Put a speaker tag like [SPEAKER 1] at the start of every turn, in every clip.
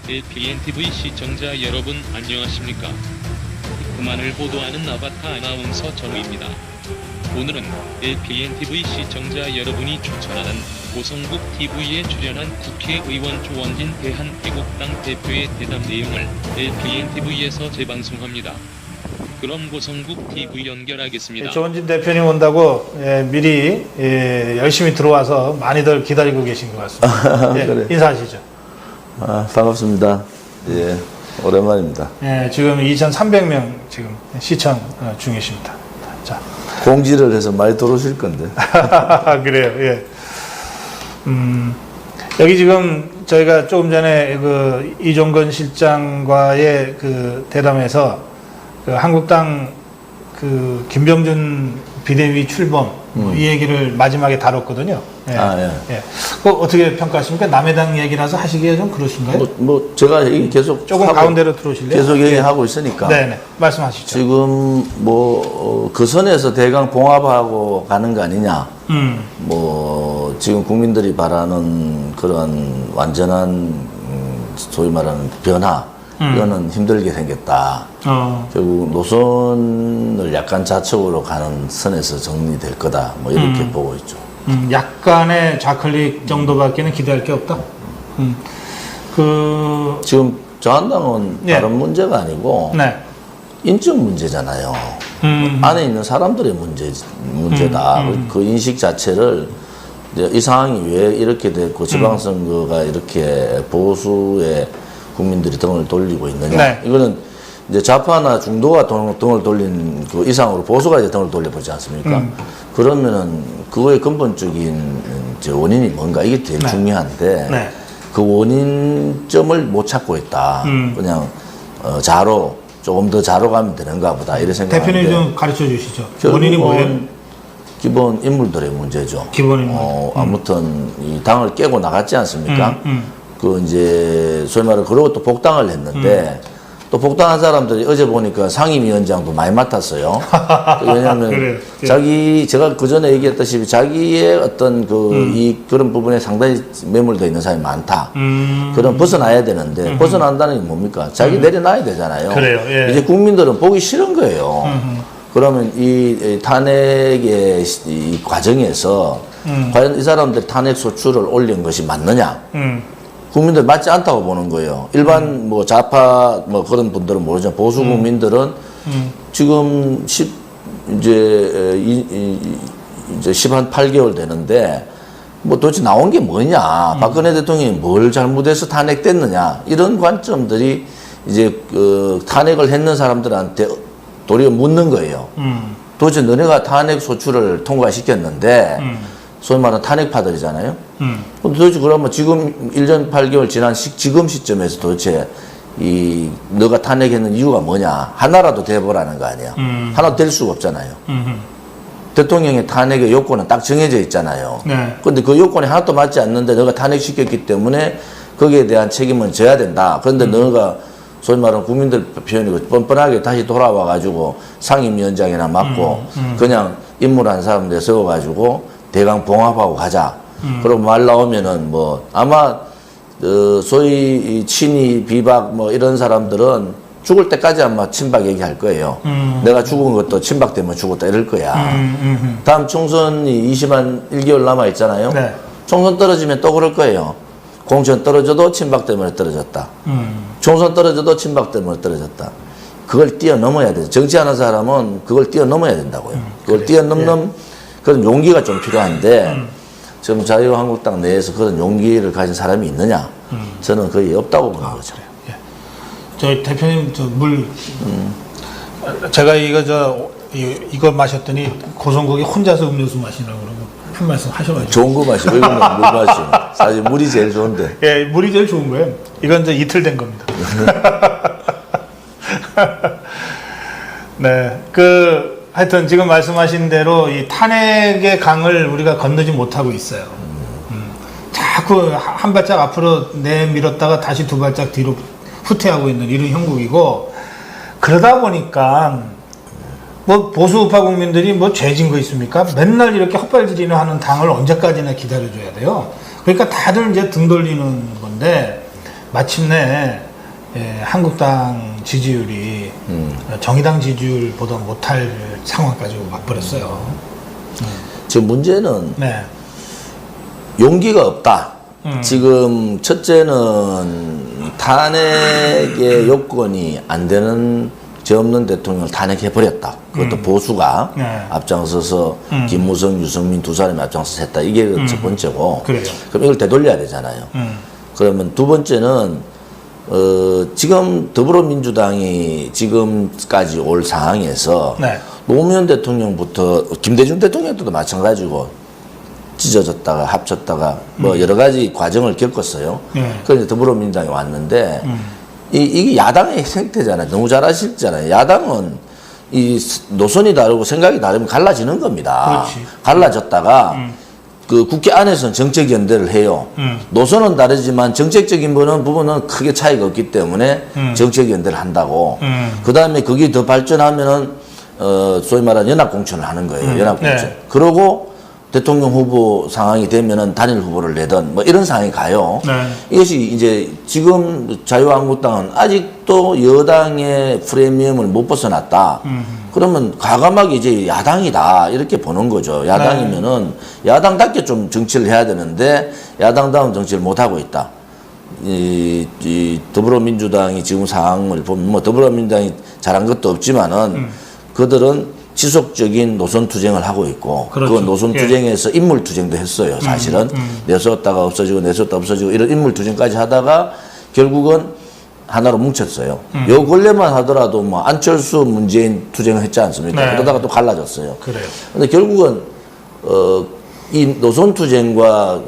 [SPEAKER 1] LPNTV 시청자 여러분 안녕하십니까? 그만을 보도하는 아바타 아나운서 전우입니다. 오늘은 LPNTV 시청자 여러분이 추천하는 고성국 TV에 출연한 국회의원 조원진 대한애국당 대표의 대담 내용을 LPNTV에서 재방송합니다. 그럼 고성국 TV 연결하겠습니다.
[SPEAKER 2] 조원진 대표님 온다고 미리 열심히 들어와서 많이들 기다리고 계신 것 같습니다.
[SPEAKER 3] 그래.
[SPEAKER 2] 인사하시죠.
[SPEAKER 3] 반갑습니다. 예, 오랜만입니다.
[SPEAKER 2] 지금 2,300명 지금 시청 중이십니다. 자,
[SPEAKER 3] 공지를 해서 많이 들어오실 건데.
[SPEAKER 2] 그래요. 예. 여기 지금 저희가 조금 전에 그 이종건 실장과의 그 대담에서 그 한국당 그 김병준 비대위 출범 이 얘기를 마지막에 다뤘거든요. 예. 예. 그 어떻게 평가하십니까? 남의 당 얘기라서 하시기에 좀 그러신가요?
[SPEAKER 3] 제가 얘기 계속
[SPEAKER 2] 조금
[SPEAKER 3] 하고,
[SPEAKER 2] 가운데로 들어오실래요?
[SPEAKER 3] 계속 얘기하고 있으니까.
[SPEAKER 2] 네네. 말씀하시죠.
[SPEAKER 3] 지금 그 선에서 대강 봉합하고 가는 거 아니냐. 지금 국민들이 바라는 그런 완전한 소위 말하는 변화. 이거는 힘들게 생겼다. 결국 노선을 약간 좌측으로 가는 선에서 정리될 거다. 이렇게 보고 있죠.
[SPEAKER 2] 약간의 좌클릭 정도밖에는 기대할 게 없다.
[SPEAKER 3] 지금 저한당은 다른 문제가 아니고
[SPEAKER 2] 네.
[SPEAKER 3] 인적 문제잖아요. 안에 있는 사람들의 문제다. 그 인식 자체를 이 상황이 왜 이렇게 됐고 지방선거가 이렇게 보수의 국민들이 등을 돌리고 있느냐.
[SPEAKER 2] 네.
[SPEAKER 3] 이거는 이제 좌파나 중도가 등을 돌린 그 이상으로 보수가 이제 등을 돌려보지 않습니까? 그러면은 그거의 근본적인 이제 원인이 뭔가 이게 제일 중요한데
[SPEAKER 2] 네.
[SPEAKER 3] 그 원인점을 못 찾고 있다. 그냥 좌로 조금 더 좌로 가면 되는가 보다 이런 생각인데
[SPEAKER 2] 대표님 좀 가르쳐 주시죠. 원인이 뭐예요?
[SPEAKER 3] 기본 인물들의 문제죠.
[SPEAKER 2] 기본 인물.
[SPEAKER 3] 아무튼 이 당을 깨고 나갔지 않습니까? 그 이제 소위 말해 그러고 또 복당을 했는데 또 복당한 사람들이 어제 보니까 상임위원장도 많이 맡았어요. 왜냐하면
[SPEAKER 2] 그래요.
[SPEAKER 3] 제가 그 전에 얘기했다시피 자기의 어떤 그런 부분에 상당히 매몰되어 있는 사람이 많다. 그럼 벗어나야 되는데 벗어난다는 게 뭡니까? 자기 내려놔야 되잖아요.
[SPEAKER 2] 그래요. 예.
[SPEAKER 3] 이제 국민들은 보기 싫은 거예요. 그러면 이 탄핵의 이 과정에서 과연 이 사람들 탄핵 소추를 올린 것이 맞느냐? 국민들 맞지 않다고 보는 거예요. 일반 좌파 그런 분들은 모르지만 보수 국민들은 지금 이제 10한 8개월 되는데 도대체 나온 게 뭐냐? 박근혜 대통령이 뭘 잘못해서 탄핵됐느냐? 이런 관점들이 이제 탄핵을 했는 사람들한테 도리어 묻는 거예요. 도대체 너네가 탄핵 소추를 통과시켰는데 소위 말하는 탄핵파들이잖아요. 도대체 그러면 지금 1년 8개월 지난 지금 시점에서 도대체 너가 탄핵했는 이유가 뭐냐. 하나라도 돼보라는 거 아니야. 하나도 될 수가 없잖아요. 대통령의 탄핵의 요건은 딱 정해져 있잖아요. 그런데 그 요건이 하나도 맞지 않는데 너가 탄핵시켰기 때문에 거기에 대한 책임은 져야 된다. 그런데 너가 소위 말하는 국민들 표현이고 뻔뻔하게 다시 돌아와가지고 상임위원장이나 맡고 그냥 인물 한 사람들 세워가지고 대강 봉합하고 가자. 그리고 말 나오면은 아마 소위 친이 비박 이런 사람들은 죽을 때까지 아마 친박 얘기할 거예요. 내가 죽은 것도 친박 때문에 죽었다 이럴 거야. 다음 총선이 1개월 남아 있잖아요.
[SPEAKER 2] 네.
[SPEAKER 3] 총선 떨어지면 또 그럴 거예요. 공천 떨어져도 친박 때문에 떨어졌다. 총선 떨어져도 친박 때문에 떨어졌다. 그걸 뛰어넘어야 돼. 정치하는 사람은 그걸 뛰어넘어야 된다고요. 그걸 뛰어넘는 그런 용기가 좀 필요한데 지금 자유한국당 내에서 그런 용기를 가진 사람이 있느냐? 저는 거의 없다고 보는 거죠.
[SPEAKER 2] 예. 저희 대표님 제가 이거 마셨더니 고성국이 혼자서 음료수 마시라고 그러고 큰 말씀 하셔가지고
[SPEAKER 3] 좋은 거 마시고 이거는 물 마시고 사실 물이 제일 좋은데.
[SPEAKER 2] 예, 물이 제일 좋은 거예요. 이건 이제 이틀 된 겁니다. 네, 하여튼 지금 말씀하신 대로 이 탄핵의 강을 우리가 건너지 못하고 있어요. 자꾸 한 발짝 앞으로 내밀었다가 다시 두 발짝 뒤로 후퇴하고 있는 이런 형국이고, 그러다 보니까 보수 우파 국민들이 죄진 거 있습니까? 맨날 이렇게 헛발질이나 하는 당을 언제까지나 기다려줘야 돼요. 그러니까 다들 이제 등 돌리는 건데, 마침내 한국당 지지율이 정의당 지지율보다 못할 상황까지 와버렸어요.
[SPEAKER 3] 지금 문제는
[SPEAKER 2] 네.
[SPEAKER 3] 용기가 없다. 지금 첫째는 탄핵의 요건이 안 되는 죄 없는 대통령을 탄핵해버렸다. 그것도 보수가
[SPEAKER 2] 네.
[SPEAKER 3] 앞장서서 김무성, 유승민 두 사람이 앞장서서 했다. 이게 첫 번째고.
[SPEAKER 2] 그래요.
[SPEAKER 3] 그럼 이걸 되돌려야 되잖아요. 그러면 두 번째는 지금 더불어민주당이 지금까지 올 상황에서
[SPEAKER 2] 네.
[SPEAKER 3] 노무현 대통령부터 김대중 대통령도 마찬가지고 찢어졌다가 합쳤다가 뭐 여러 가지 과정을 겪었어요. 그래서 더불어민주당이 왔는데 이게 야당의 생태잖아요. 너무 잘 아시잖아요. 야당은 이 노선이 다르고 생각이 다르면 갈라지는 겁니다.
[SPEAKER 2] 그렇지.
[SPEAKER 3] 갈라졌다가 그 국회 안에서는 정책 연대를 해요. 노선은 다르지만 정책적인 부분은 크게 차이가 없기 때문에 정책 연대를 한다고. 그 다음에 그게 더 발전하면은 소위 말하는 연합공천을 하는 거예요. 연합공천.
[SPEAKER 2] 네.
[SPEAKER 3] 그러고 대통령 후보 상황이 되면은 단일 후보를 내든 뭐 이런 상황이 가요.
[SPEAKER 2] 네.
[SPEAKER 3] 이것이 이제 지금 자유한국당은 아직도 여당의 프리미엄을 못 벗어났다. 그러면 과감하게 이제 야당이다 이렇게 보는 거죠. 야당이면은 야당답게 좀 정치를 해야 되는데 야당다운 정치를 못 하고 있다. 이 더불어민주당이 지금 상황을 보면 뭐 더불어민주당이 잘한 것도 없지만은 그들은 지속적인 노선 투쟁을 하고 있고
[SPEAKER 2] 그렇죠.
[SPEAKER 3] 그 노선 투쟁에서 인물 투쟁도 했어요. 사실은 내세웠다가 없어지고 내세웠다 없어지고 이런 인물 투쟁까지 하다가 결국은 하나로 뭉쳤어요. 요 근래만 하더라도 뭐 안철수 문재인 투쟁을 했지 않습니까?
[SPEAKER 2] 네.
[SPEAKER 3] 그러다가 또 갈라졌어요.
[SPEAKER 2] 그래요.
[SPEAKER 3] 근데 결국은 이 노선 투쟁과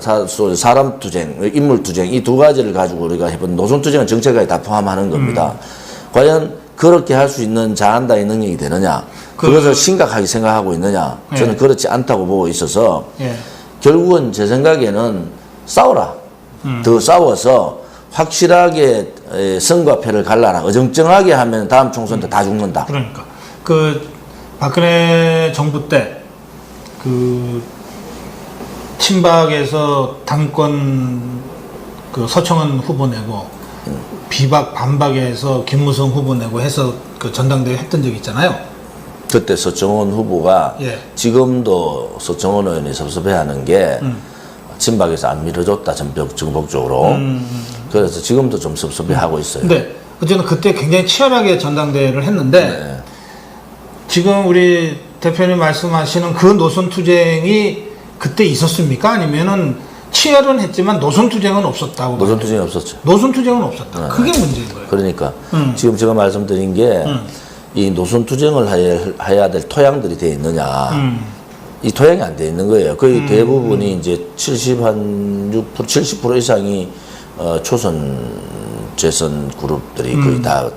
[SPEAKER 3] 사람 투쟁, 인물 투쟁 이 두 가지를 가지고 우리가 해본 노선 투쟁은 정책까지 다 포함하는 겁니다. 과연 그렇게 할 수 있는 자한당의 능력이 되느냐? 그것을 심각하게 생각하고 있느냐? 저는 그렇지 않다고 보고 있어서 결국은 제 생각에는 싸워라. 더 싸워서 확실하게 성과 패를 갈라라. 어정쩡하게 하면 다음 총선 때 다 죽는다.
[SPEAKER 2] 그러니까 그 박근혜 정부 때 그 친박에서 당권 그 서청원 후보 내고 비박 반박에서 김무성 후보 내고 해서 그 전당대회 했던 적이 있잖아요.
[SPEAKER 3] 그때 서청원 후보가 지금도 서청원 의원이 섭섭해하는 게 친박에서 안 밀어줬다 전폭적으로. 그래서 지금도 좀 섭섭해하고 있어요.
[SPEAKER 2] 근데 어쨌든 그때 굉장히 치열하게 전당대회를 했는데 지금 우리 대표님 말씀하시는 그 노선 투쟁이 그때 있었습니까? 아니면은 치열은 했지만 노선 투쟁은 없었다고.
[SPEAKER 3] 노선 투쟁이 없었죠.
[SPEAKER 2] 노선 투쟁은 없었다. 그게 문제인 거예요.
[SPEAKER 3] 그러니까 지금 제가 말씀드린 게 이 노선 투쟁을 해야 될 토양들이 돼 있느냐. 이 토양이 안 돼 있는 거예요. 거의 대부분이 이제 70% 이상이 초선 재선 그룹들이 거의 다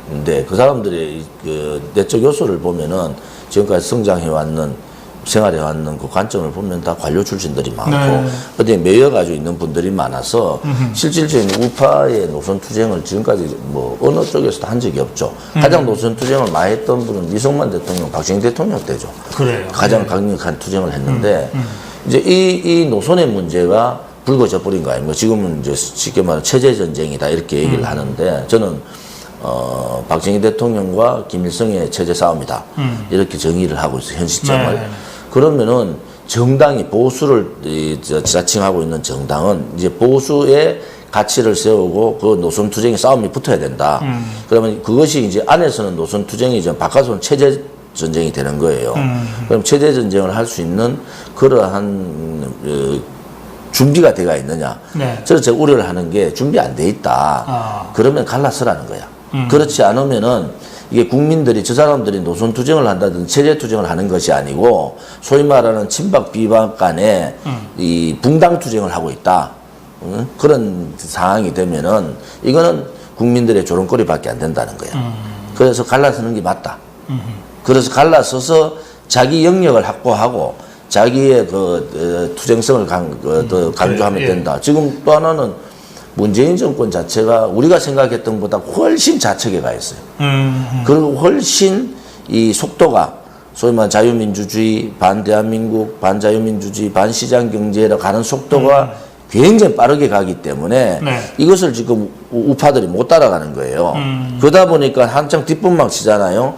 [SPEAKER 3] 있는데 그 사람들의 그 내적 요소를 보면은 지금까지 성장해왔는 생활해왔는 그 관점을 보면 다 관료 출신들이 많고 어디에 매여가지고 있는 분들이 많아서 실질적인 우파의 노선 투쟁을 지금까지 뭐 어느 쪽에서도 한 적이 없죠. 가장 노선 투쟁을 많이 했던 분은 이승만 대통령, 박정희 대통령 때죠.
[SPEAKER 2] 그래요.
[SPEAKER 3] 가장 강력한 투쟁을 했는데 이제 이 노선의 문제가 불거져 버린 거 아닙니까? 지금은 이제 쉽게 말하면 체제 전쟁이다 이렇게 얘기를 하는데 저는 박정희 대통령과 김일성의 체제 싸움이다 이렇게 정의를 하고 있어요. 현 시점을. 그러면은 정당이 보수를 지자칭하고 있는 정당은 이제 보수의 가치를 세우고 그 노선 투쟁의 싸움이 붙어야 된다. 그러면 그것이 이제 안에서는 노선 투쟁이죠. 바깥으로는 체제 전쟁이 되는 거예요. 그럼 체제 전쟁을 할 수 있는 그러한 준비가 돼가 있느냐. 그래서 제가 우려를 하는 게 준비 안 돼 있다. 그러면 갈라서라는 거야. 그렇지 않으면은 이게 국민들이 저 사람들이 노선 투쟁을 한다든지 체제 투쟁을 하는 것이 아니고 소위 말하는 친박 비박 간에 이 붕당 투쟁을 하고 있다. 그런 상황이 되면은 이거는 국민들의 조롱거리밖에 안 된다는 거야. 그래서 갈라서는 게 맞다. 그래서 갈라서서 자기 영역을 확보하고 자기의 그 투쟁성을 더 강조하면 된다. 지금 또 하나는 문재인 정권 자체가 우리가 생각했던 것보다 훨씬 좌측에 가 있어요. 그리고 훨씬 이 속도가 소위 말하는 자유민주주의, 반대한민국, 반자유민주주의, 반시장경제로 가는 속도가 굉장히 빠르게 가기 때문에
[SPEAKER 2] 네.
[SPEAKER 3] 이것을 지금 우파들이 못 따라가는 거예요. 그러다 보니까 한창 뒷분막 치잖아요.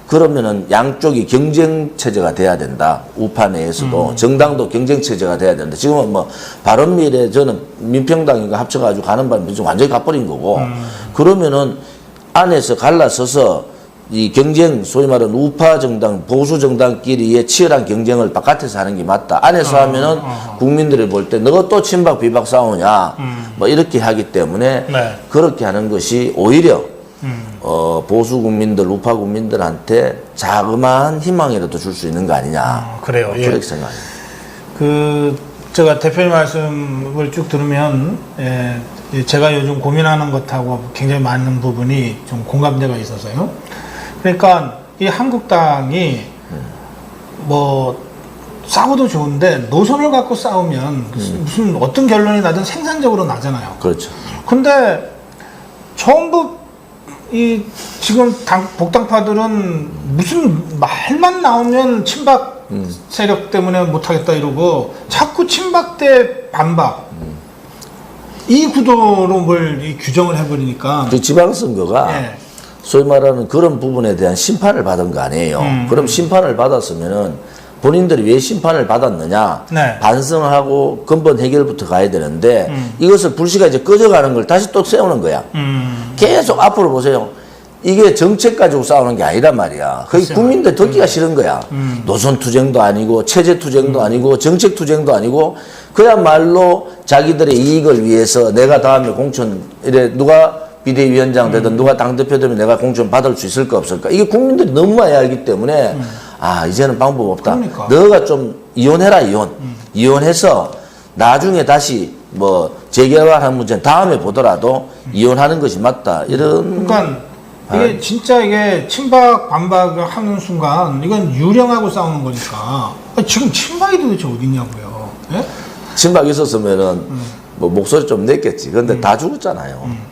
[SPEAKER 3] 그러면은 양쪽이 경쟁 체제가 돼야 된다. 우파 내에서도 정당도 경쟁 체제가 돼야 된다. 지금은 뭐 바른미래 저는 민평당인가 합쳐가지고 가는 바람에 지금 완전히 가버린 거고 그러면은 안에서 갈라서서 이 경쟁 소위 말하는 우파 정당 보수 정당끼리의 치열한 경쟁을 바깥에서 하는 게 맞다. 안에서 하면은 국민들이 볼 때 너가 또 친박 비박 싸우냐 뭐 이렇게 하기 때문에
[SPEAKER 2] 네.
[SPEAKER 3] 그렇게 하는 것이 오히려 보수 국민들, 우파 국민들한테 자그마한 희망이라도 줄 수 있는 거 아니냐.
[SPEAKER 2] 그래요. 예.
[SPEAKER 3] 그렇게 생각합니다.
[SPEAKER 2] 제가 대표님 말씀을 쭉 들으면, 제가 요즘 고민하는 것하고 굉장히 맞는 부분이 좀 공감대가 있어서요. 그러니까 이 한국당이 뭐 싸워도 좋은데 노선을 갖고 싸우면 무슨 어떤 결론이 나든 생산적으로 나잖아요.
[SPEAKER 3] 그렇죠.
[SPEAKER 2] 근데 전부 이 지금 복당파들은 무슨 말만 나오면 친박 세력 때문에 못하겠다 이러고 자꾸 친박 대 반박 이 구도로 뭘 규정을 해버리니까
[SPEAKER 3] 그 지방선거가
[SPEAKER 2] 예.
[SPEAKER 3] 소위 말하는 그런 부분에 대한 심판을 받은 거 아니에요. 그럼 심판을 받았으면은 본인들이 왜 심판을 받았느냐
[SPEAKER 2] 네.
[SPEAKER 3] 반성하고 근본 해결부터 가야 되는데 이것을 불씨가 이제 꺼져가는 걸 다시 또 세우는 거야. 계속 앞으로 보세요. 이게 정책 가지고 싸우는 게 아니란 말이야. 거의 국민들 듣기가 싫은 거야. 노선 투쟁도 아니고 체제 투쟁도 아니고 정책 투쟁도 아니고 그야말로 자기들의 이익을 위해서 내가 다음에 공천 이래 누가 비대위원장 되든 누가 당대표 되면 내가 공천 받을 수 있을까 없을까 이게 국민들이 너무 많이 알기 때문에 아 이제는 방법 없다.
[SPEAKER 2] 그러니까.
[SPEAKER 3] 너가 좀 이혼해라 이혼해서 나중에 다시 뭐 재개발하는 문제는 다음에 보더라도 이혼하는 것이 맞다 이런.
[SPEAKER 2] 그러니까 이게 진짜 이게 친박 반박을 하는 순간 이건 유령하고 싸우는 거니까 지금 친박이 도대체 어디냐고요. 예?
[SPEAKER 3] 친박 있었으면은 뭐 목소리 좀 냈겠지. 근데 다 죽었잖아요.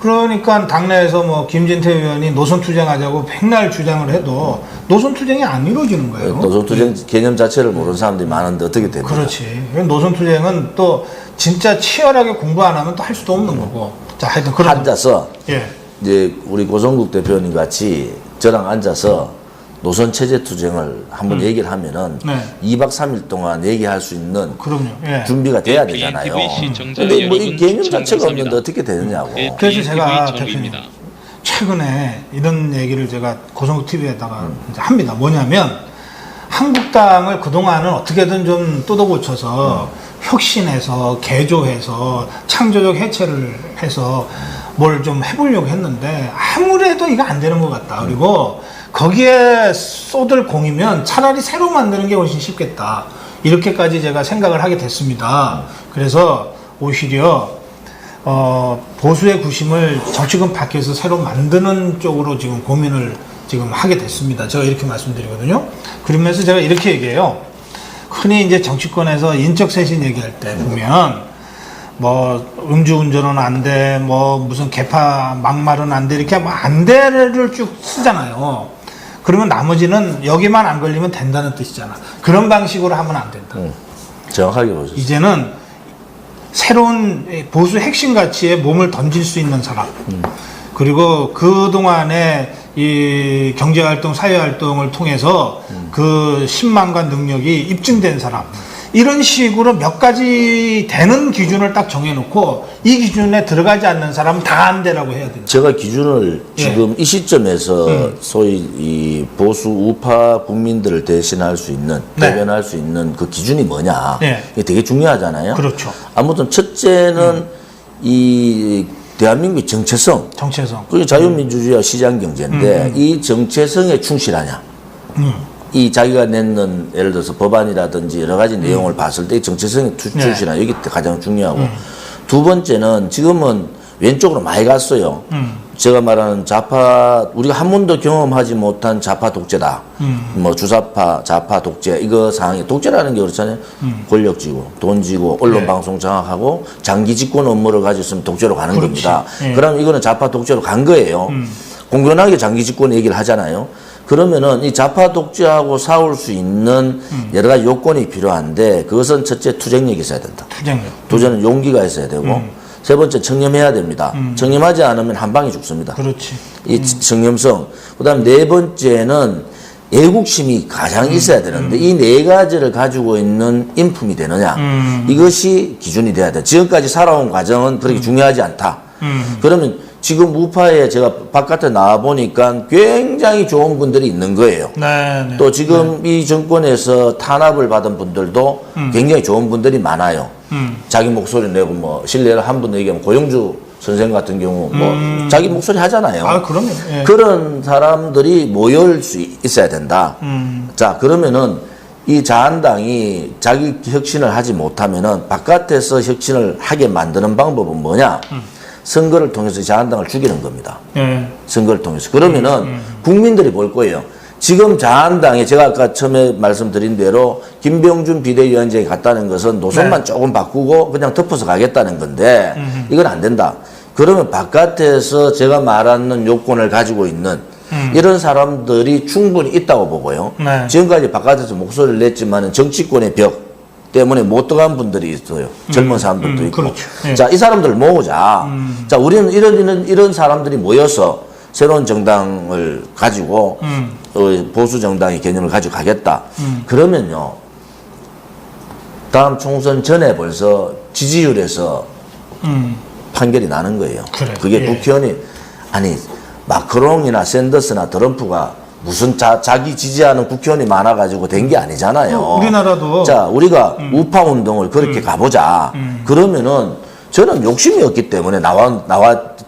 [SPEAKER 2] 그러니까 당내에서 뭐 김진태 의원이 노선 투쟁하자고 백날 주장을 해도 노선 투쟁이 안 이루어지는 거예요.
[SPEAKER 3] 노선 투쟁 개념 자체를 모르는 사람들이 많은데 어떻게 됩니까?
[SPEAKER 2] 그렇지. 노선 투쟁은 또 진짜 치열하게 공부 안 하면 또 할 수도 없는 거고. 자, 하여튼 그런
[SPEAKER 3] 앉아서
[SPEAKER 2] 예.
[SPEAKER 3] 이제 우리 고성국 대표님 같이 저랑 앉아서 노선 체제 투쟁을 한번 얘기를 하면은
[SPEAKER 2] 네.
[SPEAKER 3] 2박 3일 동안 얘기할 수 있는
[SPEAKER 2] 그럼요. 예.
[SPEAKER 3] 준비가 돼야 되잖아요. 근데 뭐 이 개념 자체가 없는데 어떻게 되느냐고.
[SPEAKER 2] 그래서 제가
[SPEAKER 1] 정우입니다.
[SPEAKER 2] 최근에 이런 얘기를 제가 고성국 TV에다가 이제 합니다. 뭐냐면 한국당을 그동안은 어떻게든 좀 뜯어고쳐서 혁신해서 개조해서 창조적 해체를 해서 뭘 좀 해보려고 했는데 아무래도 이거 안 되는 것 같다. 그리고 거기에 쏟을 공이면 차라리 새로 만드는 게 훨씬 쉽겠다. 이렇게까지 제가 생각을 하게 됐습니다. 그래서 오히려 보수의 구심을 정치권 밖에서 새로 만드는 쪽으로 지금 고민을 지금 하게 됐습니다. 제가 이렇게 말씀드리거든요. 그러면서 제가 이렇게 얘기해요. 흔히 이제 정치권에서 인적 쇄신 얘기할 때 보면 뭐 음주운전은 안 돼, 뭐 무슨 개파 막말은 안 돼 이렇게 뭐 안 돼를 쭉 쓰잖아요. 그러면 나머지는 여기만 안 걸리면 된다는 뜻이잖아. 그런 방식으로 하면 안 된다.
[SPEAKER 3] 정확하게 보셨어요.
[SPEAKER 2] 이제는 새로운 보수 핵심 가치에 몸을 던질 수 있는 사람, 그리고 그동안에 이 경제활동, 사회활동을 통해서 그 신망과 능력이 입증된 사람, 이런 식으로 몇 가지 되는 기준을 딱 정해놓고 이 기준에 들어가지 않는 사람은 다 안 되라고 해야 된다.
[SPEAKER 3] 제가 기준을 지금 이 시점에서 소위 이 보수 우파 국민들을 대신할 수 있는,
[SPEAKER 2] 네.
[SPEAKER 3] 대변할 수 있는 그 기준이 뭐냐.
[SPEAKER 2] 네.
[SPEAKER 3] 이게 되게 중요하잖아요.
[SPEAKER 2] 그렇죠.
[SPEAKER 3] 아무튼 첫째는 이 대한민국의 정체성.
[SPEAKER 2] 정체성.
[SPEAKER 3] 그게 자유민주주의와 시장경제인데 이 정체성에 충실하냐. 이 자기가 냈는 예를 들어서 법안이라든지 여러 가지 내용을 봤을 때 정체성에 충실하냐. 이게 가장 중요하고. 두 번째는 지금은 왼쪽으로 많이 갔어요. 제가 말하는 좌파, 우리가 한 번도 경험하지 못한 좌파 독재다. 뭐 주사파, 좌파 독재, 이거 상황이, 독재라는 게 그렇잖아요. 권력지고, 돈지고, 언론방송 장악하고, 장기 집권 업무를 가지고 있으면 독재로 가는
[SPEAKER 2] 그렇지.
[SPEAKER 3] 겁니다.
[SPEAKER 2] 예.
[SPEAKER 3] 그럼 이거는 좌파 독재로 간 거예요. 공견하게 장기 집권 얘기를 하잖아요. 그러면은 이 좌파 독재하고 싸울 수 있는 여러 가지 요건이 필요한데 그것은 첫째 투쟁력이 있어야 된다.
[SPEAKER 2] 투쟁력.
[SPEAKER 3] 두째는 용기가 있어야 되고 세 번째 청렴해야 됩니다. 청렴하지 않으면 한 방에 죽습니다.
[SPEAKER 2] 그렇지.
[SPEAKER 3] 이 청렴성. 그다음 네 번째는 애국심이 가장 있어야 되는데 이 네 가지를 가지고 있는 인품이 되느냐 이것이 기준이 돼야 돼. 지금까지 살아온 과정은 그렇게 중요하지 않다. 그러면 지금 우파에 제가 바깥에 나와 보니까 굉장히 좋은 분들이 있는 거예요.
[SPEAKER 2] 네, 네.
[SPEAKER 3] 또 지금 이 정권에서 탄압을 받은 분들도 굉장히 좋은 분들이 많아요. 자기 목소리 내고 뭐 신뢰를 한 분 얘기하면 고영주 선생 같은 경우 뭐 자기 목소리 하잖아요.
[SPEAKER 2] 아, 그럼요. 예.
[SPEAKER 3] 그런 사람들이 모일 수 있어야 된다. 자, 그러면은 이 자한당이 자기 혁신을 하지 못하면은 바깥에서 혁신을 하게 만드는 방법은 뭐냐? 선거를 통해서 자한당을 죽이는 겁니다.
[SPEAKER 2] 예.
[SPEAKER 3] 선거를 통해서. 그러면은 국민들이 볼 거예요. 지금 자한당에 제가 아까 처음에 말씀드린 대로 김병준 비대위원장이 갔다는 것은 노선만 조금 바꾸고 그냥 덮어서 가겠다는 건데 이건 안 된다. 그러면 바깥에서 제가 말하는 요건을 가지고 있는 이런 사람들이 충분히 있다고 보고요.
[SPEAKER 2] 네.
[SPEAKER 3] 지금까지 바깥에서 목소리를 냈지만은 정치권의 벽 때문에 못 들어간 분들이 있어요. 젊은 사람들도 있고.
[SPEAKER 2] 그렇죠. 예.
[SPEAKER 3] 자, 이 사람들을 모으자. 자, 우리는 이런 사람들이 모여서 새로운 정당을 가지고 보수 정당의 개념을 가지고 가겠다. 그러면요. 다음 총선 전에 벌써 지지율에서 판결이 나는 거예요.
[SPEAKER 2] 그래.
[SPEAKER 3] 그게
[SPEAKER 2] 예.
[SPEAKER 3] 국회의원이 아니 마크롱이나 샌더스나 트럼프가 무슨 자기 지지하는 국회의원이 많아가지고 된 게 아니잖아요.
[SPEAKER 2] 우리나라도
[SPEAKER 3] 자, 우리가 우파 운동을 그렇게 가보자. 그러면은 저는 욕심이 없기 때문에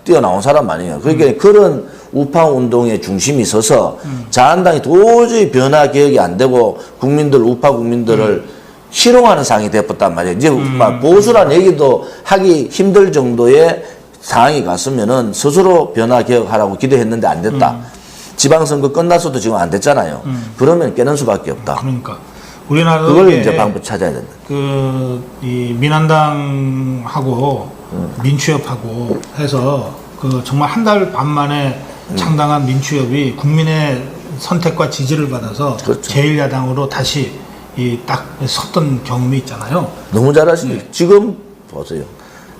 [SPEAKER 3] 뛰어나온 사람 아니에요. 그러니까 그런 우파 운동의 중심이 서서 자한당이 도저히 변화 개혁이 안 되고 우파 국민들을 희롱하는 상황이 되었단 말이에요. 이제 막 보수란 얘기도 하기 힘들 정도의 상황이 갔으면은 스스로 변화 개혁하라고 기대했는데 안 됐다. 지방선거 끝났어도 지금 안 됐잖아요. 그러면 깨는 수밖에 없다.
[SPEAKER 2] 그러니까 우리나라도
[SPEAKER 3] 그걸
[SPEAKER 2] 이게
[SPEAKER 3] 이제 방법 찾아야 된다.
[SPEAKER 2] 이 민한당하고 민추협하고 해서 정말 한 달 반 만에 창당한 민추협이 국민의 선택과 지지를 받아서
[SPEAKER 3] 그렇죠.
[SPEAKER 2] 제1야당으로 다시 딱 섰던 경험이 있잖아요.
[SPEAKER 3] 너무 잘하시네요. 지금 보세요.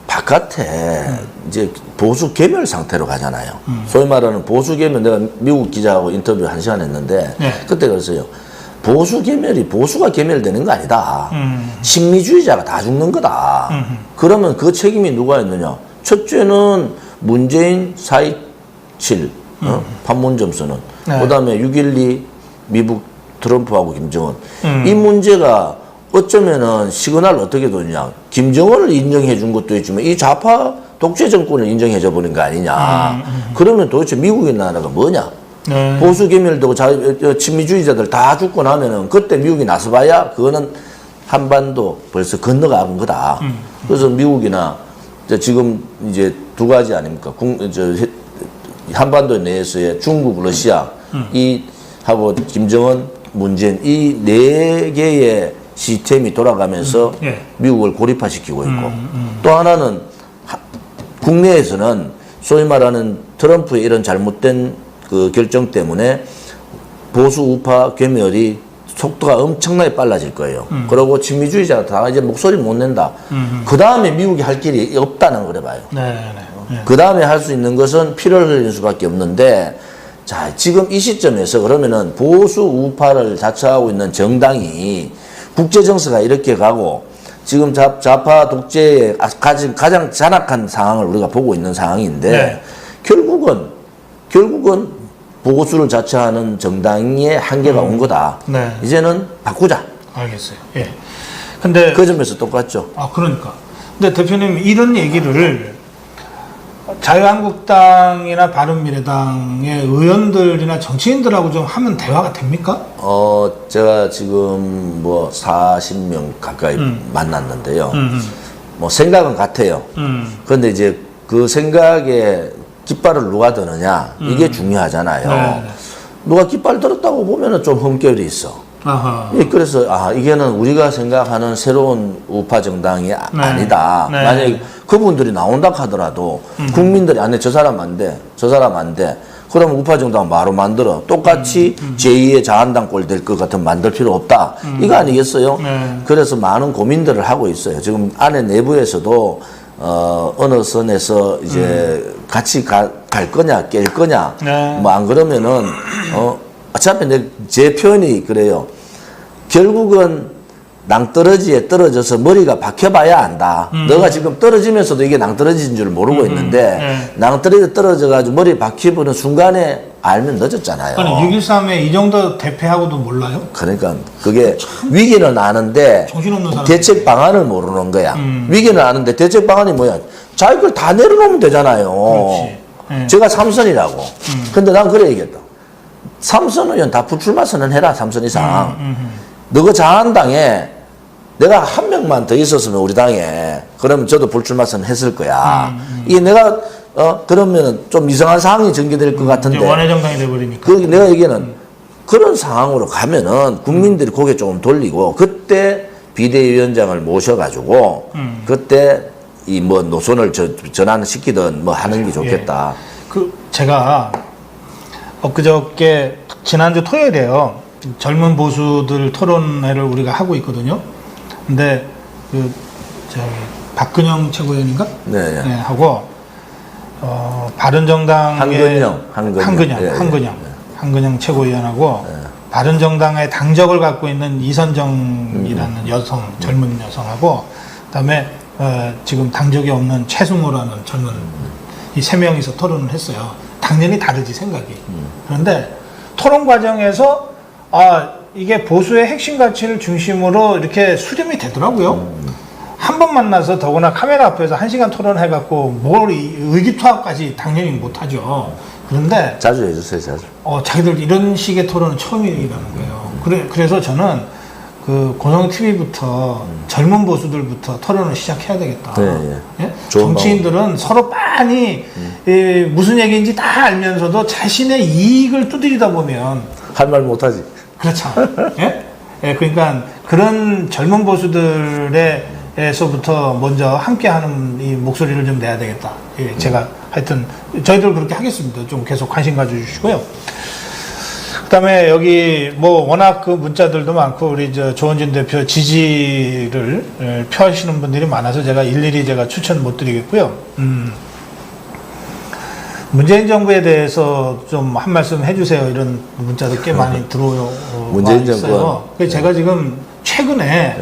[SPEAKER 3] 바깥에 이제 보수 괴멸 상태로 가잖아요. 소위 말하는 보수 괴멸, 내가 미국 기자하고 인터뷰 1시간 했는데 그때 그랬어요. 보수 괴멸이 보수가 괴멸되는 거 아니다. 신미주의자가 다 죽는 거다. 그러면 그 책임이 누가 있느냐? 첫째는 문재인 4.27 판문점선언, 그다음에 6.12 미국 트럼프하고 김정은. 이 문제가 어쩌면은 시그널 어떻게 도냐. 김정은을 인정해 준 것도 있지만 이 좌파 독재 정권을 인정해 줘 버린 거 아니냐. 그러면 도대체 미국의 나라가 뭐냐. 보수 개멸되고 친미주의자들 다 죽고 나면은 그때 미국이 나서봐야 그거는 한반도 벌써 건너간 거다. 그래서 미국이나 지금 이제 두 가지 아닙니까? 한반도 내에서의 중국, 러시아 하고 김정은, 문재인 이 네 개의 시스템이 돌아가면서 미국을 고립화시키고 있고 또 하나는 국내에서는 소위 말하는 트럼프의 이런 잘못된 그 결정 때문에 보수 우파 괴멸이 속도가 엄청나게 빨라질 거예요. 그리고 친미주의자가 다 이제 목소리 못 낸다. 그 다음에 미국이 할 길이 없다는 거래 봐요. 그 다음에 할 수 있는 것은 피를 흘릴 수밖에 없는데 자, 지금 이 시점에서 그러면은 보수 우파를 자처하고 있는 정당이 국제 정세가 이렇게 가고 지금 좌파 독재의 가장 잔악한 상황을 우리가 보고 있는 상황인데 결국은 보수를 자처하는 정당의 한계가 온 거다. 이제는 바꾸자.
[SPEAKER 2] 알겠어요. 예. 근데
[SPEAKER 3] 그 점에서 똑같죠.
[SPEAKER 2] 아, 그러니까. 근데 대표님 이런 얘기를 자유한국당이나 바른미래당의 의원들이나 정치인들하고 좀 하면 대화가 됩니까?
[SPEAKER 3] 제가 지금 뭐 40명 가까이 만났는데요. 뭐 생각은 같아요. 그런데 이제 그 생각에 깃발을 누가 드느냐 이게 중요하잖아요. 누가 깃발 들었다고 보면은 좀 흠결이 있어.
[SPEAKER 2] 아하.
[SPEAKER 3] 그래서 이게는 우리가 생각하는 새로운 우파 정당이 아니다. 만약에 그분들이 나온다 하더라도 국민들이 저 사람 안 돼. 그러면 우파정당 바로 만들어. 똑같이 제2의 자한당 꼴 될 것 같으면 만들 필요 없다. 이거 아니겠어요?
[SPEAKER 2] 네.
[SPEAKER 3] 그래서 많은 고민들을 하고 있어요. 지금 안에 내부에서도 어느 선에서 이제 같이 갈 거냐, 깰 거냐.
[SPEAKER 2] 네.
[SPEAKER 3] 뭐 안 그러면은, 어차피 제 표현이 그래요. 결국은 낭떠러지에 떨어져서 머리가 박혀봐야 안다. 너가 지금 떨어지면서도 이게 낭떠러지인 줄 모르고 있는데
[SPEAKER 2] 네.
[SPEAKER 3] 낭떠러지에 떨어져가지고 머리 박히보는 순간에 알면 늦었잖아요.
[SPEAKER 2] 아니 6.13에 이 정도 대패하고도 몰라요?
[SPEAKER 3] 그러니까 그게 위기는 아는데
[SPEAKER 2] 정신없는 사람.
[SPEAKER 3] 대책 방안을 모르는 거야. 위기는 아는데 대책 방안이 뭐야? 자기 걸 다 내려놓으면 되잖아요.
[SPEAKER 2] 그렇지. 네.
[SPEAKER 3] 제가 삼선이라고. 근데 난 그래 얘기했다. 삼선 의원 다 불출마 선언해라. 삼선 이상. 너가 자한당에 내가 한 명만 더 있었으면 우리 당에 그러면 저도 불출마 선언했을 거야. 이게 내가 그러면 좀 이상한 상황이 전개될 것 같은데.
[SPEAKER 2] 원외 정당이 돼버리니까.
[SPEAKER 3] 그 내가 얘기는 그런 상황으로 가면은 국민들이 고개 조금 돌리고 그때 비대위원장을 모셔가지고 그때 이 뭐 노선을 전환시키든 뭐 하는 게 좋겠다.
[SPEAKER 2] 그 제가 엊그저께 지난주 토요일에요. 젊은 보수들 토론회를 우리가 하고 있거든요. 근데 그 저기 박근영 최고위원인가?
[SPEAKER 3] 네.
[SPEAKER 2] 네, 하고 바른정당의 한근영 최고위원하고 바른정당의 당적을 갖고 있는 이선정이라는 여성, 젊은 여성하고 그다음에 지금 당적이 없는 최승호라는 젊은 이 세 명이서 토론을 했어요. 당연히 다르지 생각이. 그런데 토론 과정에서 이게 보수의 핵심 가치를 중심으로 이렇게 수렴이 되더라고요. 한 번 만나서 더구나 카메라 앞에서 1시간 토론해갖고 뭘 의기투합까지 당연히 못하죠. 그런데
[SPEAKER 3] 자주 해주세요, 자주.
[SPEAKER 2] 자기들 이런 식의 토론은 처음이라는 거예요. 그래서 저는 그 고성 TV부터 젊은 보수들부터 토론을 시작해야 되겠다.
[SPEAKER 3] 네,
[SPEAKER 2] 예?
[SPEAKER 3] 좋은
[SPEAKER 2] 정치인들은 서로 빤히 무슨 얘기인지 다 알면서도 자신의 이익을 두드리다 보면
[SPEAKER 3] 할 말 못하지.
[SPEAKER 2] 그렇죠. 예? 예, 그러니까 그런 젊은 보수들에서부터 먼저 함께하는 이 목소리를 좀 내야 되겠다. 예, 제가 하여튼 저희들 그렇게 하겠습니다. 좀 계속 관심 가져주시고요. 그다음에 여기 뭐 워낙 그 문자들도 많고 우리 조원진 대표 지지를 표하시는 분들이 많아서 제가 일일이 제가 추천 못 드리겠고요. 문재인 정부에 대해서 좀 한 말씀 해주세요. 이런 문자도 꽤 많이 들어와
[SPEAKER 3] 문재인
[SPEAKER 2] 있어요.
[SPEAKER 3] 정권.
[SPEAKER 2] 그래서 제가 지금 최근에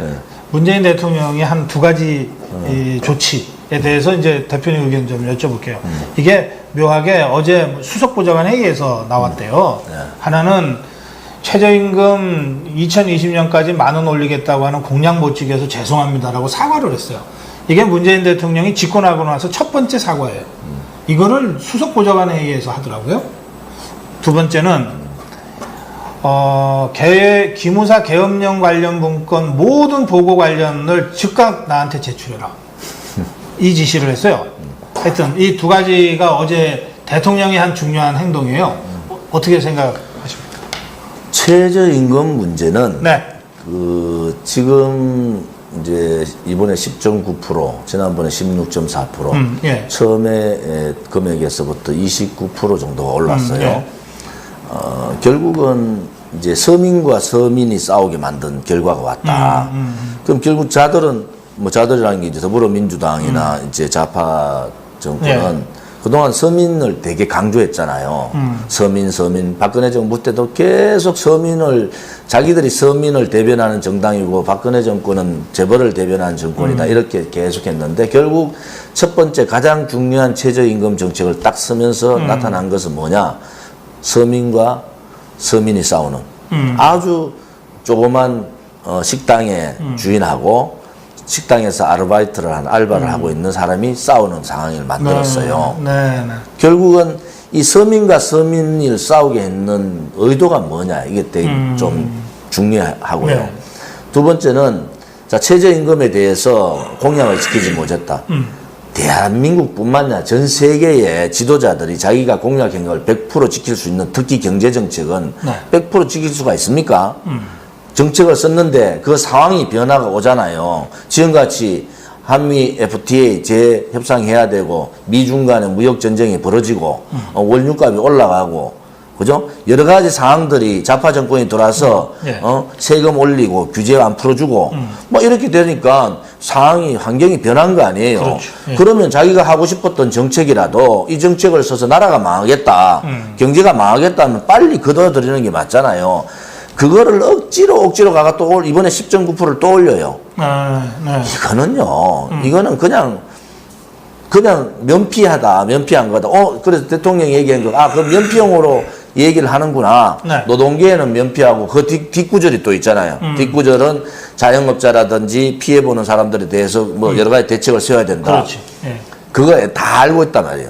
[SPEAKER 2] 문재인 대통령이 한 두 가지 이 조치에 대해서 이제 대표님 의견 좀 여쭤볼게요. 이게 묘하게 어제 수석보좌관 회의에서 나왔대요. 하나는 최저임금 2020년까지 10,000원 올리겠다고 하는 공약 못 지켜서 죄송합니다라고 사과를 했어요. 이게 문재인 대통령이 집권하고 나서 첫 번째 사과예요. 이거를 수석보좌관 회의에서 하더라고요. 두 번째는 기무사 계엄령 관련 문건 모든 보고 관련을 즉각 나한테 제출해라. 이 지시를 했어요. 하여튼 이 두 가지가 어제 대통령이 한 중요한 행동이에요. 어떻게 생각하십니까?
[SPEAKER 3] 최저임금 문제는
[SPEAKER 2] 네.
[SPEAKER 3] 지금 이제 이번에 10.9%, 지난번에 16.4%,
[SPEAKER 2] 예.
[SPEAKER 3] 처음에 금액에서부터 29% 정도가 올랐어요.
[SPEAKER 2] 예.
[SPEAKER 3] 결국은 이제 서민과 서민이 싸우게 만든 결과가 왔다. 그럼 결국 자들이라는 게 이제 더불어민주당이나 이제 좌파 정권은 그동안 서민을 되게 강조했잖아요. 서민. 박근혜 정부 때도 계속 자기들이 서민을 대변하는 정당이고 박근혜 정권은 재벌을 대변하는 정권이다. 이렇게 계속 했는데 결국 첫 번째 가장 중요한 최저임금 정책을 딱 쓰면서 나타난 것은 뭐냐. 서민과 서민이 싸우는 아주 조그만 식당의 주인하고 식당에서 아르바이트를 한 알바를 하고 있는 사람이 싸우는 상황을 만들었어요.
[SPEAKER 2] 네.
[SPEAKER 3] 결국은 이 서민과 서민을 싸우게 했는 의도가 뭐냐 이게 되게 좀 중요하고요.
[SPEAKER 2] 네.
[SPEAKER 3] 두 번째는 최저임금에 대해서 공약을 지키지 못했다. 대한민국뿐만 아니라 전 세계의 지도자들이 자기가 공약한 걸 100% 지킬 수 있는 특히 경제정책은 100% 지킬 수가 있습니까? 정책을 썼는데 그 상황이 변화가 오잖아요. 지금같이 한미 FTA 재협상해야 되고 미중 간의 무역 전쟁이 벌어지고 원유값이 올라가고 그죠? 여러 가지 사항들이 좌파 정권이 들어와서
[SPEAKER 2] 예.
[SPEAKER 3] 세금 올리고 규제 안 풀어주고 뭐 이렇게 되니까 상황이 환경이 변한 거 아니에요.
[SPEAKER 2] 그렇죠. 예.
[SPEAKER 3] 그러면 자기가 하고 싶었던 정책이라도 이 정책을 써서 나라가 망하겠다, 경제가 망하겠다면 빨리 걷어들이는 게 맞잖아요. 그거를 억지로 가가 또 이번에 10.9%를 또 올려요.
[SPEAKER 2] 아, 네.
[SPEAKER 3] 이거는 그냥 면피한 거다. 그래서 대통령이 얘기한 거, 그 면피용으로 얘기를 하는구나.
[SPEAKER 2] 네.
[SPEAKER 3] 노동계에는 면피하고 그 뒷구절이 또 있잖아요. 뒷구절은 자영업자라든지 피해보는 사람들에 대해서 뭐 여러 가지 대책을 세워야 된다.
[SPEAKER 2] 그렇지. 예.
[SPEAKER 3] 그거 다 알고 있단 말이에요.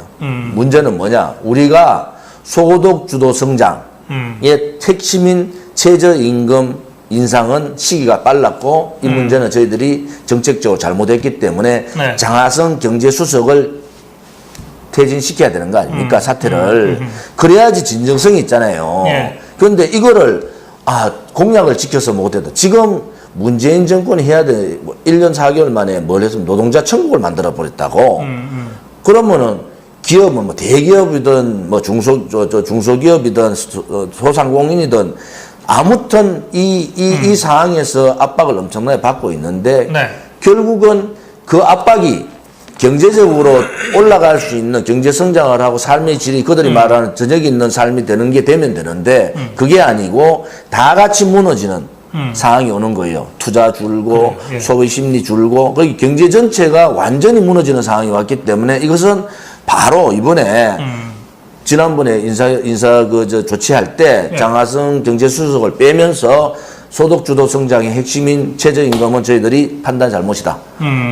[SPEAKER 3] 문제는 뭐냐? 우리가 소득주도 성장의 핵심인 최저임금 인상은 시기가 빨랐고 이 문제는 저희들이 정책적으로 잘못했기 때문에
[SPEAKER 2] 네.
[SPEAKER 3] 장하성 경제수석을 퇴진시켜야 되는 거 아닙니까? 사태를. 그래야지 진정성이 있잖아요.
[SPEAKER 2] 예.
[SPEAKER 3] 그런데 이거를 공약을 지켜서 못했다. 지금 문재인 정권이 해야 돼. 1년 4개월 만에 뭘 했으면 노동자 천국을 만들어 버렸다고. 그러면은 기업은 뭐 대기업이든 뭐 중소기업이든 소상공인이든 아무튼 이 상황에서 압박을 엄청나게 받고 있는데
[SPEAKER 2] 네.
[SPEAKER 3] 결국은 그 압박이 경제적으로 올라갈 수 있는 경제 성장을 하고 삶의 질이 그들이 말하는 저녁이 있는 삶이 되는 게 되면 되는데 그게 아니고 다 같이 무너지는 상황이 오는 거예요. 투자 줄고
[SPEAKER 2] 예.
[SPEAKER 3] 소비 심리 줄고 거기 경제 전체가 완전히 무너지는 상황이 왔기 때문에 이것은 바로 이번에 지난번에 인사 조치할 때
[SPEAKER 2] 예.
[SPEAKER 3] 장하성 경제수석을 빼면서 소득주도 성장의 핵심인 최저임금은 저희들이 판단 잘못이다.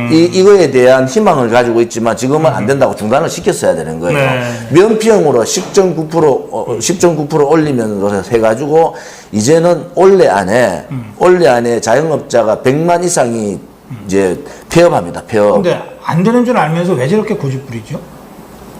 [SPEAKER 3] 이거에 대한 희망을 가지고 있지만 지금은 안 된다고 중단을 시켰어야 되는 거예요.
[SPEAKER 2] 네.
[SPEAKER 3] 면피형으로 10.9% 올리면서 해가지고 이제는 올해 안에 자영업자가 100만 이상이 이제 폐업합니다. 폐업.
[SPEAKER 2] 근데 안 되는 줄 알면서 왜 저렇게 고집부리죠?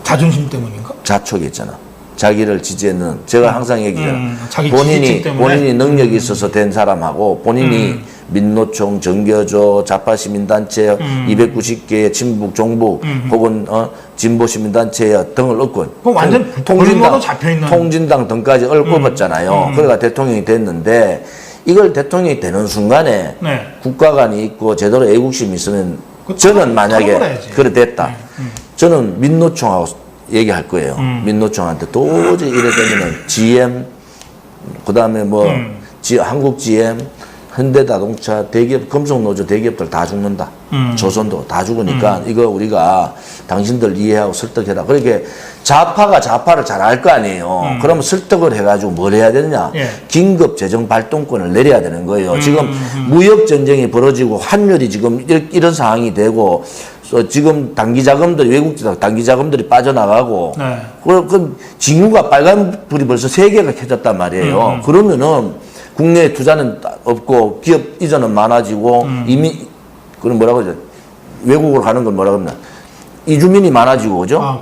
[SPEAKER 2] 자존심 때문인가?
[SPEAKER 3] 자촉이 있잖아. 자기를 지지했는 제가 항상 얘기하잖아.
[SPEAKER 2] 자기 지지층 때문에?
[SPEAKER 3] 본인이 능력이 있어서 된 사람하고 본인이 민노총, 정겨조, 좌파 시민단체 290개의 친북, 종북 혹은 진보 시민단체 등을 얻고
[SPEAKER 2] 그럼 완전 볼모로 잡혀있는
[SPEAKER 3] 통진당 등까지 얽어봤잖아요. 그래가 대통령이 됐는데 이걸 대통령이 되는 순간에
[SPEAKER 2] 네.
[SPEAKER 3] 국가관이 있고 제대로 애국심이 있으면
[SPEAKER 2] 그
[SPEAKER 3] 저는 만약에
[SPEAKER 2] 털어버려야지.
[SPEAKER 3] 그래 됐다. 저는 민노총하고 얘기할 거예요. 민노총한테 도저히 이래 되면은 GM, 그 다음에 뭐 한국 GM, 현대자동차, 대기업, 금속노조 대기업들 다 죽는다. 조선도 다 죽으니까 이거 우리가 당신들 이해하고 설득해라. 그렇게 좌파가 좌파를 잘 알 거 아니에요. 그러면 설득을 해가지고 뭘 해야 되느냐.
[SPEAKER 2] 예.
[SPEAKER 3] 긴급 재정 발동권을 내려야 되는 거예요. 지금 무역 전쟁이 벌어지고 환율이 지금 이런 상황이 되고 지금 외국 단기 자금들이 빠져나가고
[SPEAKER 2] 네.
[SPEAKER 3] 그 징후가 빨간불이 벌써 3개가 켜졌단 말이에요. 그러면은 국내 투자는 없고 기업 이전은 많아지고 그럼 뭐라고 하죠? 외국으로 가는 건 뭐라고 하나? 이주민이 많아지고 그죠?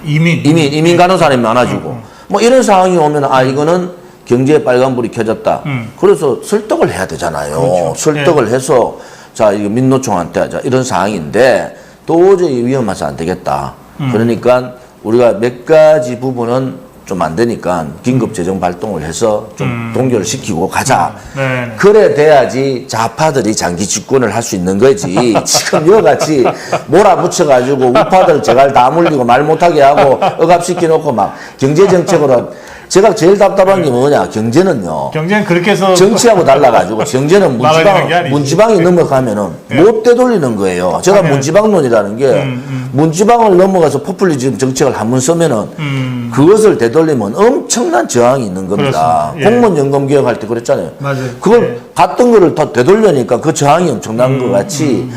[SPEAKER 3] 이민 가는 사람이 많아지고 뭐 이런 상황이 오면 이거는 경제에 빨간불이 켜졌다. 그래서 설득을 해야 되잖아요.
[SPEAKER 2] 그렇죠.
[SPEAKER 3] 설득을 해서 자, 이거 민노총한테 자, 이런 상황인데 도저히 위험해서 안 되겠다. 그러니까 우리가 몇 가지 부분은 좀 안 되니까 긴급 재정 발동을 해서 좀 동결을 시키고 가자.
[SPEAKER 2] 네.
[SPEAKER 3] 그래 돼야지 좌파들이 장기 집권을 할 수 있는 거지. 지금 이거같이 몰아붙여가지고 우파들 제갈 다 물리고 말 못하게 하고 억압시켜놓고 막 경제정책으로 제가 제일 답답한 게 뭐냐. 경제는요.
[SPEAKER 2] 경제는 그렇게 해서
[SPEAKER 3] 정치하고 달라가지고 경제는
[SPEAKER 2] 막아내는 게 아니지.
[SPEAKER 3] 문지방이 넘어가면은 못 되돌리는 거예요. 제가 문지방론이라는 게 문지방을 넘어가서 포퓰리즘 정책을 한번 쓰면은 그것을 되돌리면 엄청난 저항이 있는 겁니다.
[SPEAKER 2] 그렇습니다. 예.
[SPEAKER 3] 공무원 연금 개혁할 때 그랬잖아요.
[SPEAKER 2] 맞아요.
[SPEAKER 3] 그걸
[SPEAKER 2] 예.
[SPEAKER 3] 갔던 거를 더 되돌려니까 그 저항이 엄청난 것 같이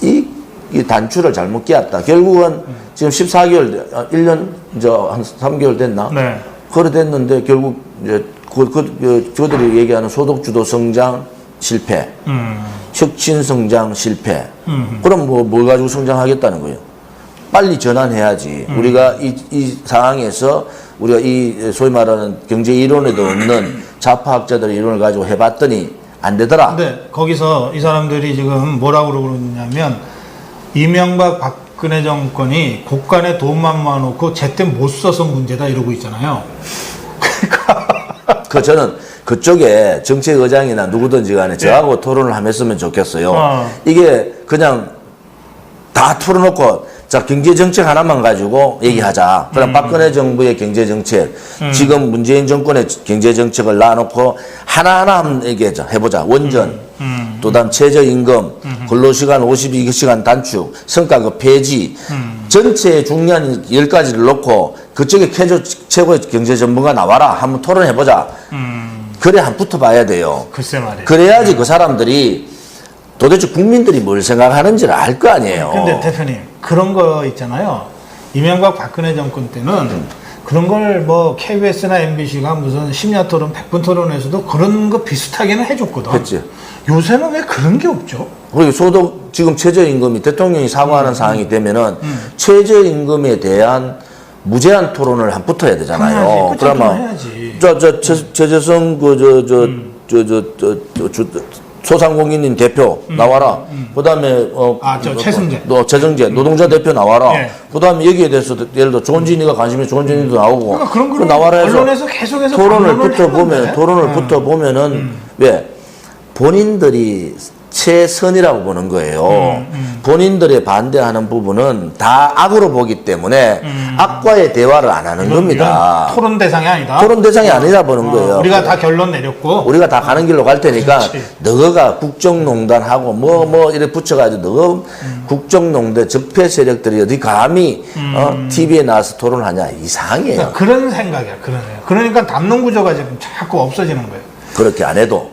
[SPEAKER 3] 이 단추를 잘못 끼웠다. 결국은 지금 14개월, 1년 이제 한 3개월 됐나?
[SPEAKER 2] 네.
[SPEAKER 3] 그래 됐는데 결국 이제 저들이 얘기하는 소득주도 성장 실패, 혁신 성장 실패. 그럼 뭘 가지고 성장하겠다는 거예요? 빨리 전환해야지. 우리가 이 상황에서 우리가 이 소위 말하는 경제 이론에도 없는 좌파학자들의 이론을 가지고 해봤더니 안 되더라.
[SPEAKER 2] 근데 거기서 이 사람들이 지금 뭐라고 그러냐면 이명박 박근혜 정권이 국간에 돈만 모아놓고 제때 못 써서 문제다 이러고 있잖아요.
[SPEAKER 3] 저는 그쪽에 정책의장이나 누구든지 간에 저하고 토론을 하면 했으면 좋겠어요. 이게 그냥 다 풀어놓고 자 경제정책 하나만 가지고 얘기하자. 그럼 박근혜 정부의 경제정책, 지금 문재인 정권의 경제정책을 놔놓고 하나하나 한번 얘기하자. 해보자. 원전, 또 다음 최저임금, 근로시간 52시간 단축, 성과급 폐지, 전체 중요한 10가지를 놓고 그쪽에 최고의 경제전문가 나와라. 한번 토론해보자. 그래 한번 붙어봐야 돼요.
[SPEAKER 2] 글쎄 말이에요.
[SPEAKER 3] 그래야지 그 사람들이 도대체 국민들이 뭘 생각하는지를 알 거 아니에요.
[SPEAKER 2] 근데 대표님 그런 거 있잖아요. 이명박 박근혜 정권 때는 그런 걸 뭐 KBS나 MBC가 무슨 심야 토론, 100분 토론에서도 그런 거 비슷하게는 해줬거든.
[SPEAKER 3] 그치.
[SPEAKER 2] 요새는 왜 그런 게 없죠?
[SPEAKER 3] 그리고 소득 지금 최저임금이 대통령이 사과하는 상황이 되면은 최저임금에 대한 무제한 토론을 한 붙어야 되잖아요.
[SPEAKER 2] 그러면 해야지.
[SPEAKER 3] 최재성 소상공인인 대표 나와라. 그다음에
[SPEAKER 2] 최승재.
[SPEAKER 3] 최승재 노동자 대표 나와라.
[SPEAKER 2] 예.
[SPEAKER 3] 그다음에 여기에 대해서 예를 들어 조원진이가 관심이 조원진이도 나오고
[SPEAKER 2] 그러니까 그런
[SPEAKER 3] 그 나와라 해서
[SPEAKER 2] 언론에서 계속해서
[SPEAKER 3] 토론을
[SPEAKER 2] 했는데.
[SPEAKER 3] 붙어 보면은 왜 본인들이 최선이라고 보는 거예요. 본인들의 반대하는 부분은 다 악으로 보기 때문에 악과의 대화를 안 하는 겁니다.
[SPEAKER 2] 이건 토론 대상이 아니다.
[SPEAKER 3] 토론 대상이 아니라 보는 거예요.
[SPEAKER 2] 우리가 다 결론 내렸고
[SPEAKER 3] 우리가 다 가는 길로 갈 테니까
[SPEAKER 2] 그렇지.
[SPEAKER 3] 너가 국정농단하고 뭐 이래 붙여가지고 너 국정농단 적폐 세력들이 어디 감히 TV에 나와서 토론하냐 이상해요.
[SPEAKER 2] 그런 생각이야. 그러니까 담론 구조가 지금 자꾸 없어지는 거예요.
[SPEAKER 3] 그렇게 안 해도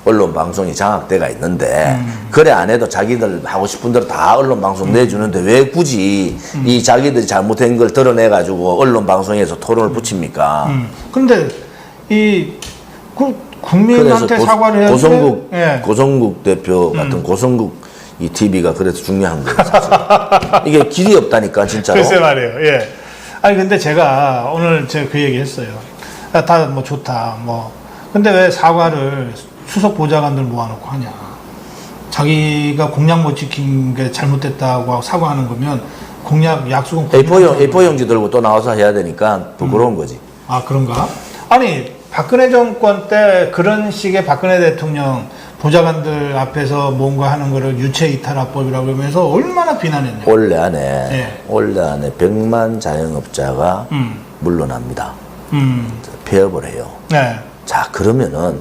[SPEAKER 3] 언론 방송이 장악돼가 있는데 그래 안 해도 자기들 하고 싶은 대로 다 언론 방송 내주는데 왜 굳이 이 자기들이 잘못한 걸 드러내 가지고 언론 방송에서 토론을 붙입니까?
[SPEAKER 2] 근데 국민한테 사과를 해야지.
[SPEAKER 3] 고성국 대표 같은 고성국 이 TV가 그래서 중요한 거예요. 사실. 이게 길이 없다니까 진짜로.
[SPEAKER 2] 글쎄 말이에요. 예. 아니 근데 제가 오늘 제가 그 얘기 했어요. 다 뭐 좋다 뭐. 근데 왜 사과를 수석 보좌관들 모아놓고 하냐. 자기가 공약 못 지킨 게 잘못됐다고 사과하는 거면 공약 약속은
[SPEAKER 3] A4 용지 들고 또 나와서 해야 되니까 부끄러운 거지.
[SPEAKER 2] 아 그런가? 아니 박근혜 정권 때 그런 식의 박근혜 대통령 보좌관들 앞에서 뭔가 하는 거를 유체이탈화법이라고 하면서 얼마나 비난했냐.
[SPEAKER 3] 올해 안에 100만 자영업자가 물러납니다. 폐업을 해요.
[SPEAKER 2] 네.
[SPEAKER 3] 자 그러면은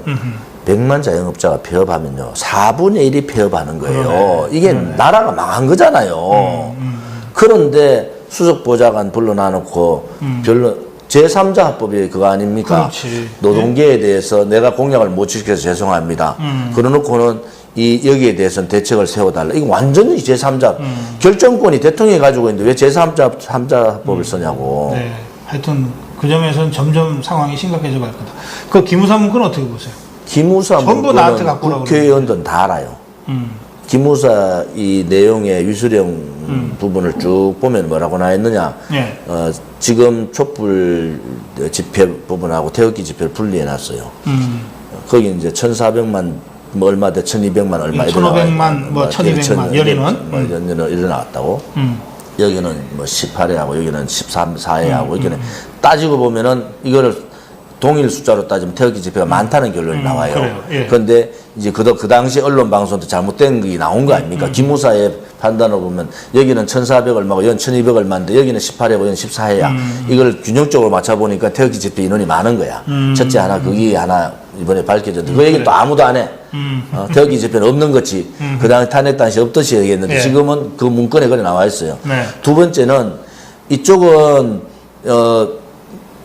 [SPEAKER 3] 100만 자영업자가 폐업하면요 4분의 1이 폐업하는 거예요.
[SPEAKER 2] 그러네.
[SPEAKER 3] 이게 나라가 망한 거잖아요. 그런데 수석 보좌관 불러놔놓고 별로 제3자 합법이 그거 아닙니까?
[SPEAKER 2] 그렇지.
[SPEAKER 3] 노동계에 대해서 내가 공약을 못 지켜서 죄송합니다. 그러놓고는 여기에 대해서는 대책을 세워달라. 이거 완전히 제3자 결정권이 대통령이 가지고 있는데 왜 제3자 합법을 쓰냐고.
[SPEAKER 2] 네. 하여튼 그 점에서는 점점 상황이 심각해져 갈 거다. 그 기무사 문구는 어떻게 보세요?
[SPEAKER 3] 기무사
[SPEAKER 2] 전부 나한테 갖고 오라고
[SPEAKER 3] 국회의원들은 다 알아요. 기무사 이 내용의 위수령 부분을 쭉 보면 뭐라고 나왔느냐.
[SPEAKER 2] 예.
[SPEAKER 3] 지금 촛불 집회 부분하고 태극기 집회를 분리해놨어요. 거기 이제 1,400만 뭐 얼마 돼 1,200만 얼마
[SPEAKER 2] 1,500만 뭐 1,200만 연인은
[SPEAKER 3] 이래 나왔다고. 여기는 뭐 18회하고 여기는 14회하고 여기는 따지고 보면은 이거를 동일 숫자로 따지면 태극기 집회가 많다는 결론이 나와요.
[SPEAKER 2] 그래요. 예.
[SPEAKER 3] 그런데 이제 그 당시 언론 방송도 잘못된 게 나온 거 아닙니까? 기무사의 판단을 보면 여기는 1,400 얼마고 여기는 1,200 얼마인데 여기는 18회고 여기는 14회야. 이걸 균형적으로 맞춰보니까 태극기 집회 인원이 많은 거야. 첫째 하나, 그게 하나 이번에 밝혀졌는데 그 얘기는 또 아무도 안 해. 태극기 집회는 없는 거지. 그 당시 탄핵 당시 없듯이 얘기했는데
[SPEAKER 2] 예.
[SPEAKER 3] 지금은 그 문건에 그래 나와 있어요.
[SPEAKER 2] 네.
[SPEAKER 3] 두 번째는 이쪽은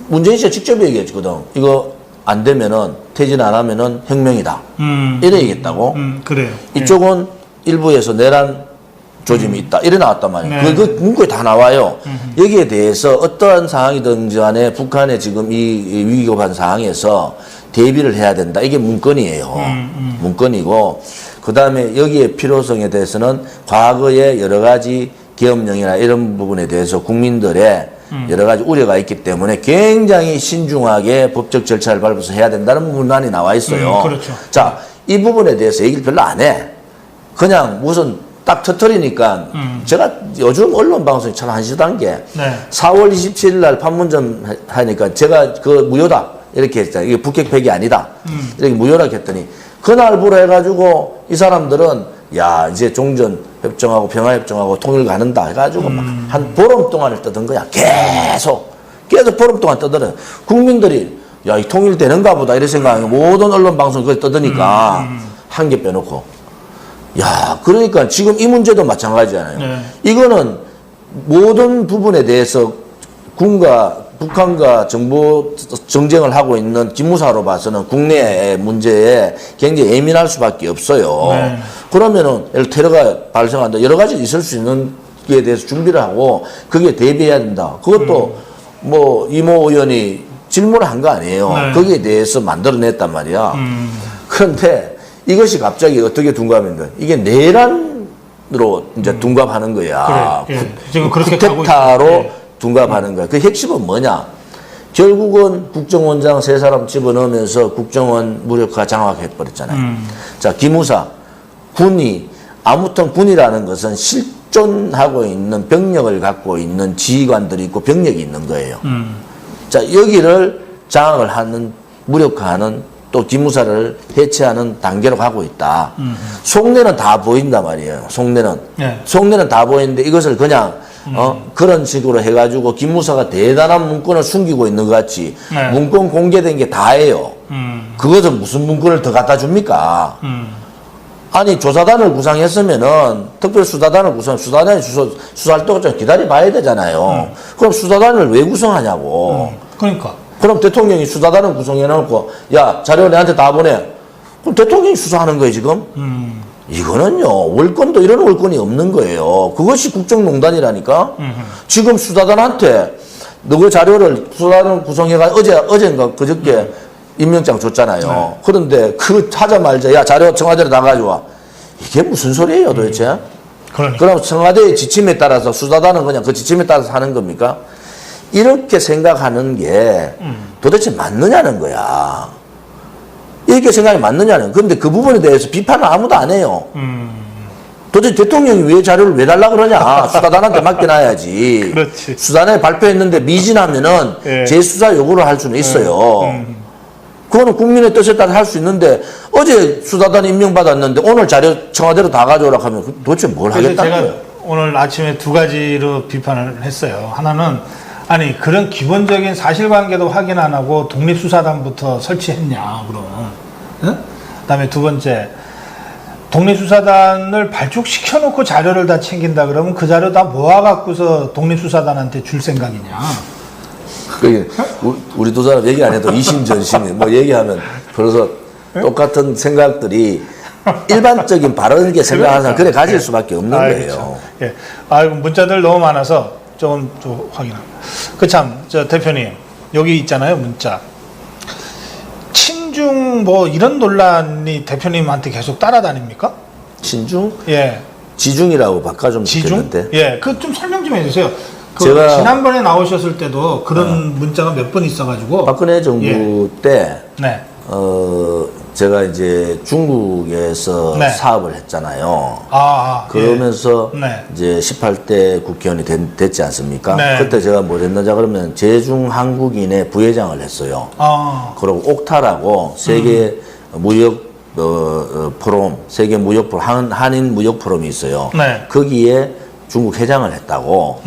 [SPEAKER 3] 문재인 씨가 직접 얘기했거든. 이거 안 되면은 퇴진 안 하면은 혁명이다. 이래 얘기했다고.
[SPEAKER 2] 그래요.
[SPEAKER 3] 이쪽은 일부에서 내란 조짐이 있다. 이래 나왔단 말이에요.
[SPEAKER 2] 네.
[SPEAKER 3] 그 문구에 다 나와요. 여기에 대해서 어떠한 상황이든지 간에 북한의 지금 이 위급한 상황에서 대비를 해야 된다. 이게 문건이에요. 문건이고 그 다음에 여기에 필요성에 대해서는 과거의 여러 가지 계엄령이나 이런 부분에 대해서 국민들의 여러 가지 우려가 있기 때문에 굉장히 신중하게 법적 절차를 밟아서 해야 된다는 문안이 나와 있어요.
[SPEAKER 2] 그렇죠.
[SPEAKER 3] 자, 이 부분에 대해서 얘기를 별로 안 해. 그냥 무슨 딱 터트리니까 제가 요즘 언론 방송이 참 한심한 게
[SPEAKER 2] 네.
[SPEAKER 3] 4월 27일 날 판문점 하니까 제가 그 무효다 이렇게 했잖아요. 이게 북핵팩이 아니다. 이렇게 무효라 했더니 그날부로 해가지고 이 사람들은 야 이제 종전 협정하고 평화협정하고 통일 가는다 해가지고 막 한 보름 동안을 떠든 거야. 계속 보름 동안 떠들어요. 국민들이 야 이 통일되는가 보다 이런 생각하고 모든 언론 방송 그걸 떠드니까 한 개 빼놓고 야 그러니까 지금 이 문제도 마찬가지잖아요.
[SPEAKER 2] 네.
[SPEAKER 3] 이거는 모든 부분에 대해서 북한과 정보 정쟁을 하고 있는 기무사로 봐서는 국내의 문제에 굉장히 예민할 수밖에 없어요.
[SPEAKER 2] 네.
[SPEAKER 3] 그러면은 예를 테러가 발생한다 여러 가지 있을 수 있는 게 대해서 준비를 하고 그게 대비해야 된다. 그것도 뭐 이모 의원이 질문을 한 거 아니에요.
[SPEAKER 2] 네.
[SPEAKER 3] 거기에 대해서 만들어냈단 말이야. 그런데 이것이 갑자기 어떻게 둔갑인가? 이게 내란으로 이제 둔갑하는 거야.
[SPEAKER 2] 그래. 예. 지금 그렇게 가고
[SPEAKER 3] 쿠데타로
[SPEAKER 2] 있어요. 예.
[SPEAKER 3] 둔갑하는 거야. 그 핵심은 뭐냐? 결국은 국정원장 세 사람 집어넣으면서 국정원 무력화 장악해버렸잖아요. 자, 기무사, 군이, 아무튼 군이라는 것은 실존하고 있는 병력을 갖고 있는 지휘관들이 있고 병력이 있는 거예요. 자, 여기를 장악을 하는, 무력화하는 또 기무사를 해체하는 단계로 가고 있다. 속내는 다 보인단 말이에요. 속내는.
[SPEAKER 2] 네.
[SPEAKER 3] 속내는 다 보이는데 이것을 그냥 그런 식으로 해가지고 기무사가 대단한 문건을 숨기고 있는 것 같이
[SPEAKER 2] 네.
[SPEAKER 3] 문건 공개된 게 다예요. 그것은 무슨 문건을 더 갖다 줍니까? 아니 조사단을 구성했으면은 특별수사단을 수사단이 수사할 때까지 기다려봐야 되잖아요. 그럼 수사단을 왜 구성하냐고.
[SPEAKER 2] 그러니까.
[SPEAKER 3] 그럼 대통령이 수사단을 구성해놓고 야 자료 내한테 다 보내. 그럼 대통령이 수사하는 거예요 지금. 이거는요 월권도 이런 월권이 없는 거예요. 그것이 국정농단이라니까. 지금 수사단한테 너 그 자료를 수사단을 구성해가 어젠가 그저께 임명장 줬잖아요.
[SPEAKER 2] 네.
[SPEAKER 3] 그런데 그 하자마자 야 자료 청와대로 다 가져와. 이게 무슨 소리예요 도대체?
[SPEAKER 2] 그러니까.
[SPEAKER 3] 그럼 청와대의 지침에 따라서 수사단은 그냥 그 지침에 따라서 하는 겁니까? 이렇게 생각하는 게 도대체 맞느냐는 거야. 이렇게 생각이 맞느냐는. 그런데 그 부분에 대해서 비판을 아무도 안 해요. 도대체 대통령이 왜 자료를 왜 달라 그러냐. 수사단한테 맡겨놔야지.
[SPEAKER 2] 그렇지.
[SPEAKER 3] 수사단에 발표했는데 미진하면은
[SPEAKER 2] 예.
[SPEAKER 3] 재수사 요구를 할 수는 있어요. 그거는 국민의 뜻에 따라 할 수 있는데 어제 수사단 임명받았는데 오늘 자료 청와대로 다 가져오라 하면 도대체 뭘
[SPEAKER 2] 그래서
[SPEAKER 3] 하겠다는
[SPEAKER 2] 제가
[SPEAKER 3] 거예요?
[SPEAKER 2] 오늘 아침에 두 가지로 비판을 했어요. 하나는 아니 그런 기본적인 사실관계도 확인 안 하고 독립수사단부터 설치했냐 그럼. 응? 그다음에 두 번째 독립수사단을 발족시켜놓고 자료를 다 챙긴다 그러면 그 자료 다 모아갖고서 독립수사단한테 줄 생각이냐.
[SPEAKER 3] 그게 우리 두 사람 얘기 안 해도 이심전심이 뭐 얘기하면 벌써 똑같은 생각들이 일반적인 바르게 생각하는 사람 그래 가질 수밖에 없는 거예요.
[SPEAKER 2] 그렇죠. 예. 아이고 문자들 너무 많아서 좀 확인합니다. 그 참 저 대표님 여기 있잖아요 문자. 친중 뭐 이런 논란이 대표님한테 계속 따라다닙니까?
[SPEAKER 3] 친중?
[SPEAKER 2] 예.
[SPEAKER 3] 지중이라고 바꿔주면
[SPEAKER 2] 지중?
[SPEAKER 3] 좋겠는데.
[SPEAKER 2] 예. 그 좀 설명 좀 해주세요. 그
[SPEAKER 3] 제가
[SPEAKER 2] 지난번에 나오셨을 때도 그런 문자가 몇 번 있어가지고.
[SPEAKER 3] 박근혜 정부
[SPEAKER 2] 예.
[SPEAKER 3] 때
[SPEAKER 2] 네.
[SPEAKER 3] 제가 이제 중국에서
[SPEAKER 2] 네.
[SPEAKER 3] 사업을 했잖아요. 그러면서
[SPEAKER 2] 네.
[SPEAKER 3] 이제 18대 국회의원이 됐지 않습니까?
[SPEAKER 2] 네.
[SPEAKER 3] 그때 제가 뭘 했느냐 그러면 제중 한국인의 부회장을 했어요. 그리고 옥타라고 세계 무역 포럼, 세계 무역 포럼, 한인 무역 포럼이 있어요.
[SPEAKER 2] 네.
[SPEAKER 3] 거기에 중국 회장을 했다고.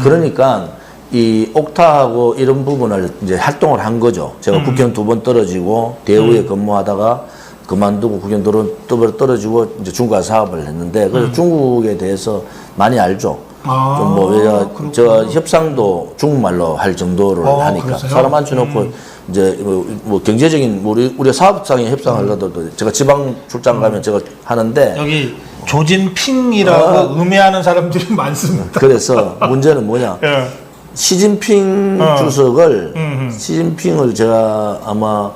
[SPEAKER 3] 그러니까 이 옥타하고 이런 부분을 이제 활동을 한 거죠. 제가 국회의원 2번 떨어지고 대우에 근무하다가 그만두고 국회의원 떨어지고 이제 중국과 사업을 했는데 그래서 중국에 대해서 많이 알죠. 좀 뭐 저 협상도 중국말로 할 정도를 하니까
[SPEAKER 2] 그러세요?
[SPEAKER 3] 사람 앉혀놓고 이제 뭐 경제적인 우리 사업상의 협상하려도 제가 지방 출장 가면 제가 하는데
[SPEAKER 2] 여기 조진핑이라고 음해하는 사람들이 많습니다.
[SPEAKER 3] 그래서 문제는 뭐냐?
[SPEAKER 2] 예.
[SPEAKER 3] 시진핑 주석을 시진핑을 제가 아마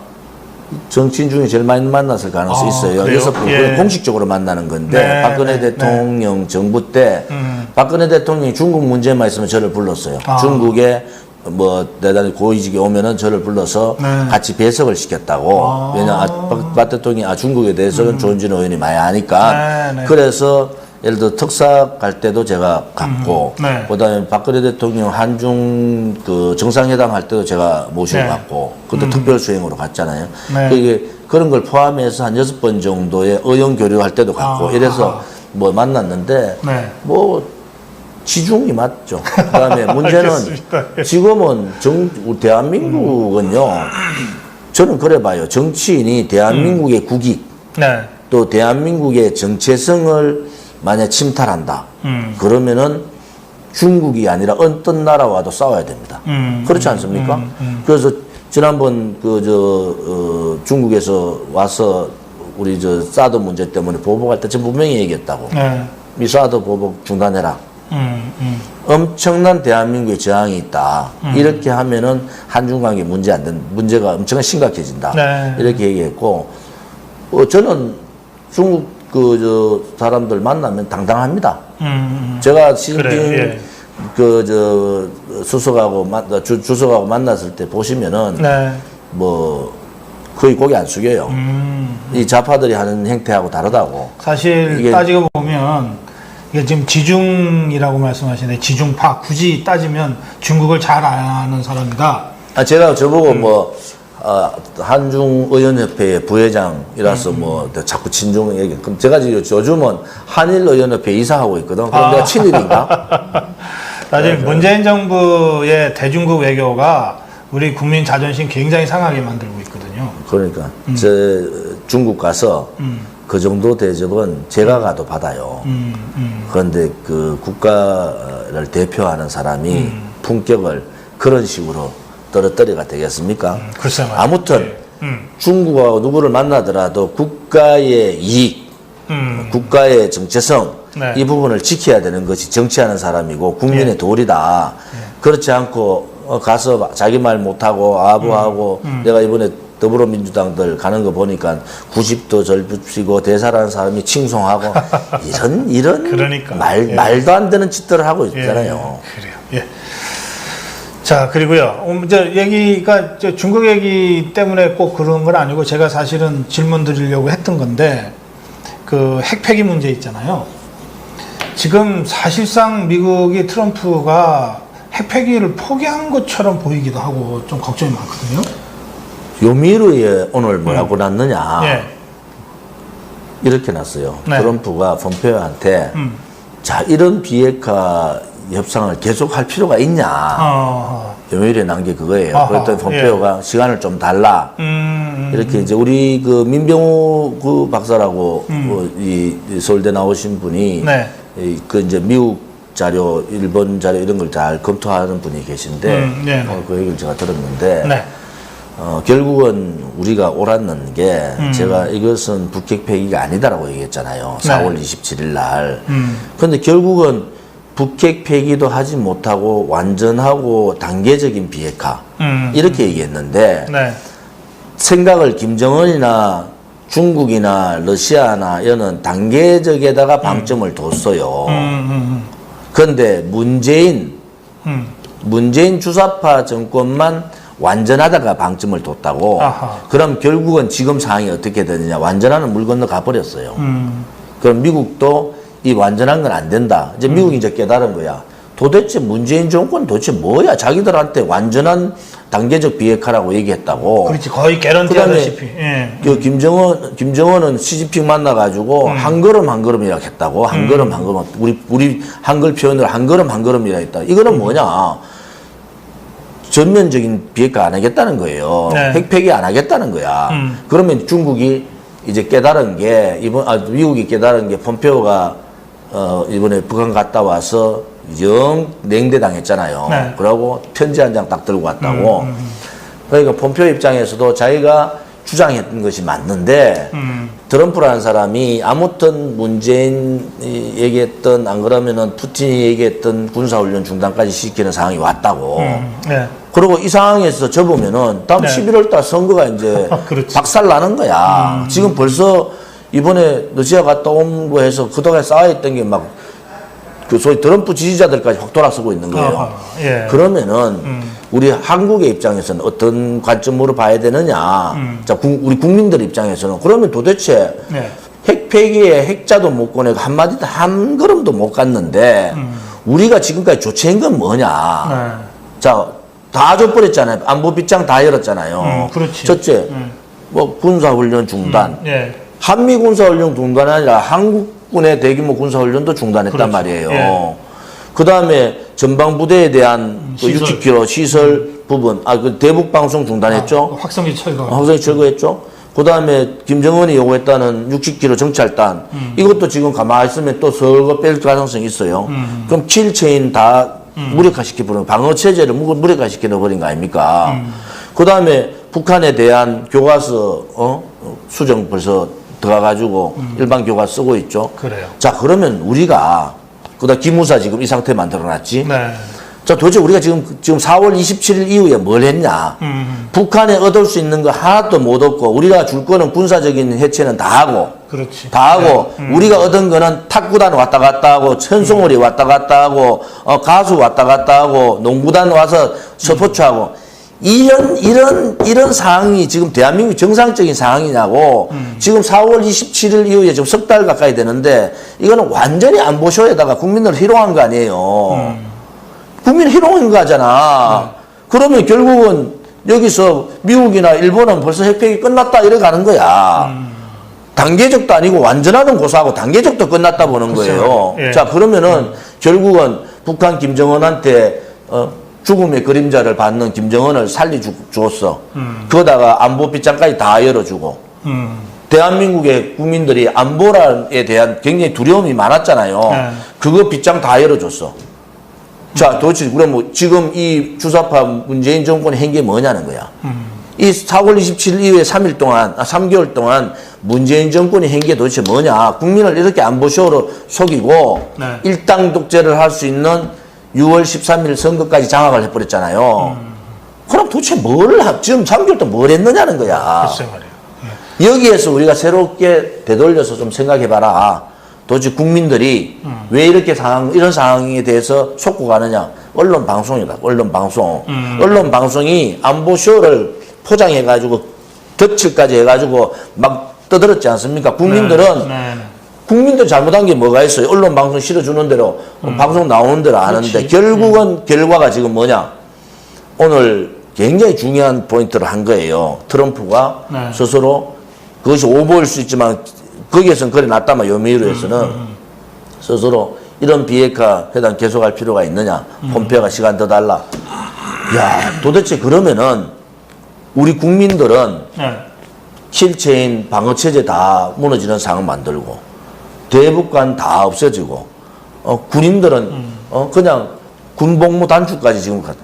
[SPEAKER 3] 정치인 중에 제일 많이 만났을 가능성이 있어요.
[SPEAKER 2] 그래요?
[SPEAKER 3] 여섯 분
[SPEAKER 2] 예.
[SPEAKER 3] 공식적으로 만나는 건데
[SPEAKER 2] 네,
[SPEAKER 3] 박근혜
[SPEAKER 2] 네,
[SPEAKER 3] 대통령 정부 때 박근혜 대통령이 중국 문제만 있으면 저를 불렀어요. 중국에 뭐 대단히 고위직에 오면은 저를 불러서
[SPEAKER 2] 네.
[SPEAKER 3] 같이 배석을 시켰다고. 왜냐 박 대통령이 중국에 대해서는 조은진 의원이 많이 아니까.
[SPEAKER 2] 네, 네.
[SPEAKER 3] 그래서 예를 들어 특사 갈 때도 제가 갔고,
[SPEAKER 2] 네.
[SPEAKER 3] 그다음에 박근혜 대통령 한중 그 정상회담 할 때도 제가 모시고
[SPEAKER 2] 네.
[SPEAKER 3] 갔고, 그것도 특별 수행으로 갔잖아요.
[SPEAKER 2] 네.
[SPEAKER 3] 그게 그런 걸 포함해서 한 6번 정도의 의원 교류할 때도 갔고, 이래서 뭐 만났는데,
[SPEAKER 2] 네.
[SPEAKER 3] 뭐 지중이 맞죠. 그다음에 문제는
[SPEAKER 2] 알겠습니다.
[SPEAKER 3] 지금은 대한민국은요, 저는 그래 봐요. 정치인이 대한민국의 국익,
[SPEAKER 2] 네.
[SPEAKER 3] 또 대한민국의 정체성을 만약 침탈한다. 그러면은 중국이 아니라 어떤 나라와도 싸워야 됩니다. 그렇지 않습니까? 그래서 지난번 중국에서 와서 우리 사드 문제 때문에 보복할 때 제가 분명히 얘기했다고.
[SPEAKER 2] 네.
[SPEAKER 3] 이 사드 보복 중단해라. 엄청난 대한민국의 저항이 있다. 이렇게 하면은 한중 관계 문제가 엄청나게 심각해진다.
[SPEAKER 2] 네.
[SPEAKER 3] 이렇게 얘기했고, 저는 중국 사람들 만나면 당당합니다. 제가 시진핑
[SPEAKER 2] 그래, 예.
[SPEAKER 3] 주석하고 만났을 때 보시면은
[SPEAKER 2] 네.
[SPEAKER 3] 뭐 거의 고개 안 숙여요. 이 좌파들이 하는 행태하고 다르다고.
[SPEAKER 2] 사실
[SPEAKER 3] 이게-
[SPEAKER 2] 따지고 보면 이게 지금 지중이라고 말씀하시는데 지중파 굳이 따지면 중국을 잘 아는 사람이다.
[SPEAKER 3] 제가 저보고 한중의원협회의 부회장이라서 자꾸 친중 얘기. 그럼 제가 지금 요즘은 한일의원협회 이사하고 있거든. 그럼 내가 친일인가?
[SPEAKER 2] 사실 문재인 정부의 대중국 외교가 우리 국민 자존심 굉장히 상하게 만들고 있거든요.
[SPEAKER 3] 그러니까 중국 가서 그 정도 대접은 제가 가도 받아요. 그런데 그 국가를 대표하는 사람이 품격을 그런 식으로 떨어뜨리가 되겠습니까?
[SPEAKER 2] 글쎄 말이에요.
[SPEAKER 3] 아무튼 중국하고 누구를 만나더라도 국가의 이익, 국가의 정체성
[SPEAKER 2] 네.
[SPEAKER 3] 이 부분을 지켜야 되는 것이 정치하는 사람이고 국민의 도리다. 그렇지 않고 가서 자기 말 못하고 아부하고 내가 이번에 더불어민주당들 가는 거 보니까 90도 절붙이고 대사라는 사람이 칭송하고 이런
[SPEAKER 2] 그러니까.
[SPEAKER 3] 말도 안 되는 짓들을 하고 있잖아요.
[SPEAKER 2] 그래요. 예. 자, 그리고요. 이제 얘기가 중국 얘기 때문에 꼭 그런 건 아니고 제가 사실은 질문 드리려고 했던 건데 그 핵폐기 문제 있잖아요. 지금 사실상 미국이 트럼프가 핵폐기를 포기한 것처럼 보이기도 하고 좀 걱정이 많거든요.
[SPEAKER 3] 요미르에 오늘 뭐라고 났느냐.
[SPEAKER 2] 예.
[SPEAKER 3] 이렇게 났어요.
[SPEAKER 2] 네.
[SPEAKER 3] 트럼프가 폼페오한테 자, 이런 비핵화 협상을 계속할 필요가 있냐. 요미르에 난 게 그거예요.
[SPEAKER 2] 아하,
[SPEAKER 3] 그랬더니 폼페오가 시간을 좀 달라. 이렇게 이제 우리 그 민병호 그 박사라고 이 서울대 나오신 분이
[SPEAKER 2] 네.
[SPEAKER 3] 그 이제 미국 자료, 일본 자료 이런 걸 잘 검토하는 분이 계신데
[SPEAKER 2] 네.
[SPEAKER 3] 그 얘기를 제가 들었는데
[SPEAKER 2] 네.
[SPEAKER 3] 결국은 우리가 옳았는 게 제가 이것은 북핵 폐기가 아니다라고 얘기했잖아요.
[SPEAKER 2] 네.
[SPEAKER 3] 4월 27일 날. 그런데 결국은 북핵 폐기도 하지 못하고 완전하고 단계적인 비핵화 이렇게 얘기했는데
[SPEAKER 2] 네.
[SPEAKER 3] 생각을 김정은이나 중국이나 러시아나 이런 단계적에다가 방점을 뒀어요. 그런데 문재인 주사파 정권만 완전하다가 방점을 뒀다고.
[SPEAKER 2] 아하.
[SPEAKER 3] 그럼 결국은 지금 상황이 어떻게 되느냐. 완전하는 물 건너 가버렸어요. 그럼 미국도 이 완전한 건 안 된다. 이제 미국이 이제 깨달은 거야. 도대체 문재인 정권 도대체 뭐야? 자기들한테 완전한 단계적 비핵화라고 얘기했다고.
[SPEAKER 2] 그렇지. 거의 개런티하다시피. 예.
[SPEAKER 3] 그 김정은은 시진핑 만나가지고 한 걸음 한 걸음이라고 했다고. 한 걸음 한 걸음. 우리 한글 표현으로 한 걸음 한 걸음이라 했다. 이거는 뭐냐? 전면적인 비핵화 안 하겠다는 거예요.
[SPEAKER 2] 네.
[SPEAKER 3] 핵폐기 안 하겠다는 거야. 그러면 중국이 이제 깨달은 게 미국이 깨달은 게 폼페오가 이번에 북한 갔다 와서 영 냉대 당했잖아요.
[SPEAKER 2] 네.
[SPEAKER 3] 그러고 편지 한 장 딱 들고 왔다고. 그러니까 폼페오 입장에서도 자기가 주장했던 것이 맞는데 트럼프라는 사람이 아무튼 문재인 얘기했던 안 그러면은 푸틴이 얘기했던 군사훈련 중단까지 시키는 상황이 왔다고.
[SPEAKER 2] 네.
[SPEAKER 3] 그리고 이 상황에서 접으면은 다음
[SPEAKER 2] 네.
[SPEAKER 3] 11월 달 선거가 이제
[SPEAKER 2] 그렇지.
[SPEAKER 3] 박살 나는 거야. 지금 벌써 이번에 러시아 갔다 온 거 해서 그동안 쌓여있던 게 막 그 소위 트럼프 지지자들까지 확 돌아서고 있는 거예요.
[SPEAKER 2] 예.
[SPEAKER 3] 그러면은 우리 한국의 입장에서는 어떤 관점으로 봐야 되느냐. 자, 우리 국민들 입장에서는 그러면 도대체
[SPEAKER 2] 네.
[SPEAKER 3] 핵 폐기에 핵자도 못 꺼내고 한마디도 한 걸음도 못 갔는데 우리가 지금까지 조치한 건 뭐냐.
[SPEAKER 2] 네.
[SPEAKER 3] 자, 다 줘버렸잖아요. 안보 빗장 다 열었잖아요.
[SPEAKER 2] 그렇지.
[SPEAKER 3] 첫째, 뭐 군사훈련 중단.
[SPEAKER 2] 예.
[SPEAKER 3] 한미 군사훈련 중단이 아니라 한국군의 대규모 군사훈련도 중단했단
[SPEAKER 2] 그렇죠.
[SPEAKER 3] 말이에요.
[SPEAKER 2] 예.
[SPEAKER 3] 그 다음에 전방부대에 대한 그
[SPEAKER 2] 시설.
[SPEAKER 3] 60km 시설 부분, 그 대북 방송 중단했죠.
[SPEAKER 2] 확성기 철거.
[SPEAKER 3] 확성이 철거했죠. 그 다음에 김정은이 요구했다는 60km 정찰단, 이것도 지금 가만히 있으면 또 서거 뺄 가능성이 있어요. 그럼 킬체인 다 무력화시켜버린, 방어체제를 무력화시켜버린 거 아닙니까? 그 다음에 북한에 대한 교과서, 수정 벌써 들어가가지고 일반 교과서 쓰고 있죠.
[SPEAKER 2] 그래요.
[SPEAKER 3] 자, 그러면 우리가, 그다음 기무사 지금 이 상태 만들어놨지.
[SPEAKER 2] 네.
[SPEAKER 3] 자, 도대체 우리가 지금 4월 27일 이후에 뭘 했냐? 북한에 얻을 수 있는 거 하나도 못 얻고, 우리가 줄 거는 군사적인 해체는 다 하고,
[SPEAKER 2] 그렇지.
[SPEAKER 3] 다 하고, 우리가 얻은 거는 탁구단 왔다 갔다 하고, 천송월이 왔다 갔다 하고, 가수 왔다 갔다 하고, 농구단 와서 스포츠하고, 이런 상황이 지금 대한민국 정상적인 상황이냐고, 지금 4월 27일 이후에 지금 석 달 가까이 되는데, 이거는 완전히 안보쇼에다가 국민을 희롱한 거 아니에요. 국민 희롱인 거잖아. 그러면 결국은 여기서 미국이나 일본은 벌써 핵폐기 끝났다 이래 가는 거야. 단계적도 아니고 완전하는 고사하고 단계적도 끝났다 보는 거예요.
[SPEAKER 2] 예.
[SPEAKER 3] 자, 그러면은 결국은 북한 김정은한테 죽음의 그림자를 받는 김정은을 살려주었어. 그러다가 안보 빗장까지 다 열어주고. 대한민국의 국민들이 안보에 대한 굉장히 두려움이 많았잖아요.
[SPEAKER 2] 네.
[SPEAKER 3] 그거 빗장 다 열어줬어. 자, 도대체 그럼 뭐 지금 이 주사파 문재인 정권이 한 게 뭐냐는 거야. 이 4월 27일 이후에 3개월 동안 문재인 정권이 한 게 도대체 뭐냐. 국민을 이렇게 안보쇼로 속이고
[SPEAKER 2] 네.
[SPEAKER 3] 일당 독재를 할 수 있는 6월 13일 선거까지 장악을 해버렸잖아요. 그럼 도대체 지금 3개월 동안 뭘 했느냐는 거야.
[SPEAKER 2] 글쎄 말이에요.
[SPEAKER 3] 여기에서 우리가 새롭게 되돌려서 좀 생각해봐라. 도대체 국민들이 왜 이렇게 이런 상황에 대해서 속고 가느냐. 언론 방송이다. 언론 방송. 언론 방송이 안보쇼를 포장해가지고 덧칠까지 해가지고 막 떠들었지 않습니까? 국민들은
[SPEAKER 2] 네.
[SPEAKER 3] 국민들 잘못한 게 뭐가 있어요? 언론 방송 실어주는 대로 방송 나오는 대로 아는데
[SPEAKER 2] 그렇지.
[SPEAKER 3] 결국은 결과가 지금 뭐냐? 오늘 굉장히 중요한 포인트를 한 거예요. 트럼프가
[SPEAKER 2] 네.
[SPEAKER 3] 스스로 그것이 오보일 수 있지만 거기에서는 그래 놨다만 요미우르에서는 스스로 이런 비핵화 회담 계속할 필요가 있느냐. 폼페오가 시간 더 달라. 야, 도대체 그러면은 우리 국민들은
[SPEAKER 2] 네.
[SPEAKER 3] 킬체인 방어체제 다 무너지는 상황 만들고 대북관 다 없어지고 군인들은 그냥 군복무 단축까지 지금 가다.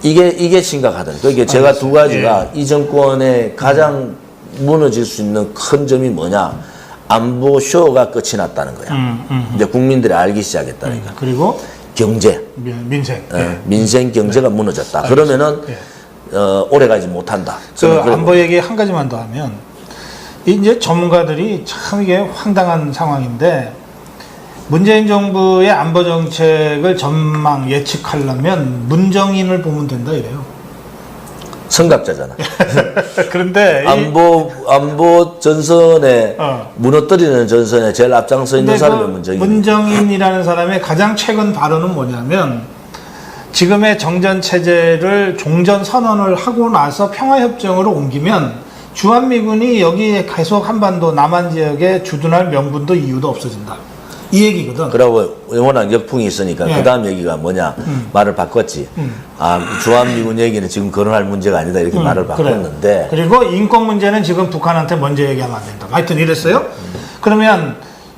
[SPEAKER 3] 이게 심각하더라고요. 그게 제가 두 가지가 이 정권의 가장 무너질 수 있는 큰 점이 뭐냐. 안보 쇼가 끝이 났다는 거야. 이제 국민들이 알기 시작했다니까.
[SPEAKER 2] 그리고
[SPEAKER 3] 경제.
[SPEAKER 2] 민생.
[SPEAKER 3] 민생 경제가 무너졌다. 그러면은 오래가지 못한다.
[SPEAKER 2] 그 안보 얘기 한 가지만 더 하면 이제 전문가들이 참 이게 황당한 상황인데 문재인 정부의 안보 정책을 전망 예측하려면 문정인을 보면 된다 이래요.
[SPEAKER 3] 선각자잖아.
[SPEAKER 2] 그런데
[SPEAKER 3] 안보 전선에 무너뜨리는 전선에 제일 앞장서 있는
[SPEAKER 2] 근데
[SPEAKER 3] 사람이
[SPEAKER 2] 그
[SPEAKER 3] 문정인.
[SPEAKER 2] 문정인이라는 사람의 가장 최근 발언은 뭐냐면 지금의 정전 체제를 종전 선언을 하고 나서 평화협정으로 옮기면 주한미군이 여기 계속 한반도 남한 지역에 주둔할 명분도 이유도 없어진다. 이 얘기거든.
[SPEAKER 3] 그러고 워낙 역풍이 있으니까
[SPEAKER 2] 예.
[SPEAKER 3] 그 다음 얘기가 뭐냐 말을 바꿨지. 주한미군 얘기는 지금 거론할 문제가 아니다 이렇게 말을 바꿨는데.
[SPEAKER 2] 그래. 그리고 인권 문제는 지금 북한한테 먼저 얘기하면 안 된다. 하여튼 이랬어요. 그러면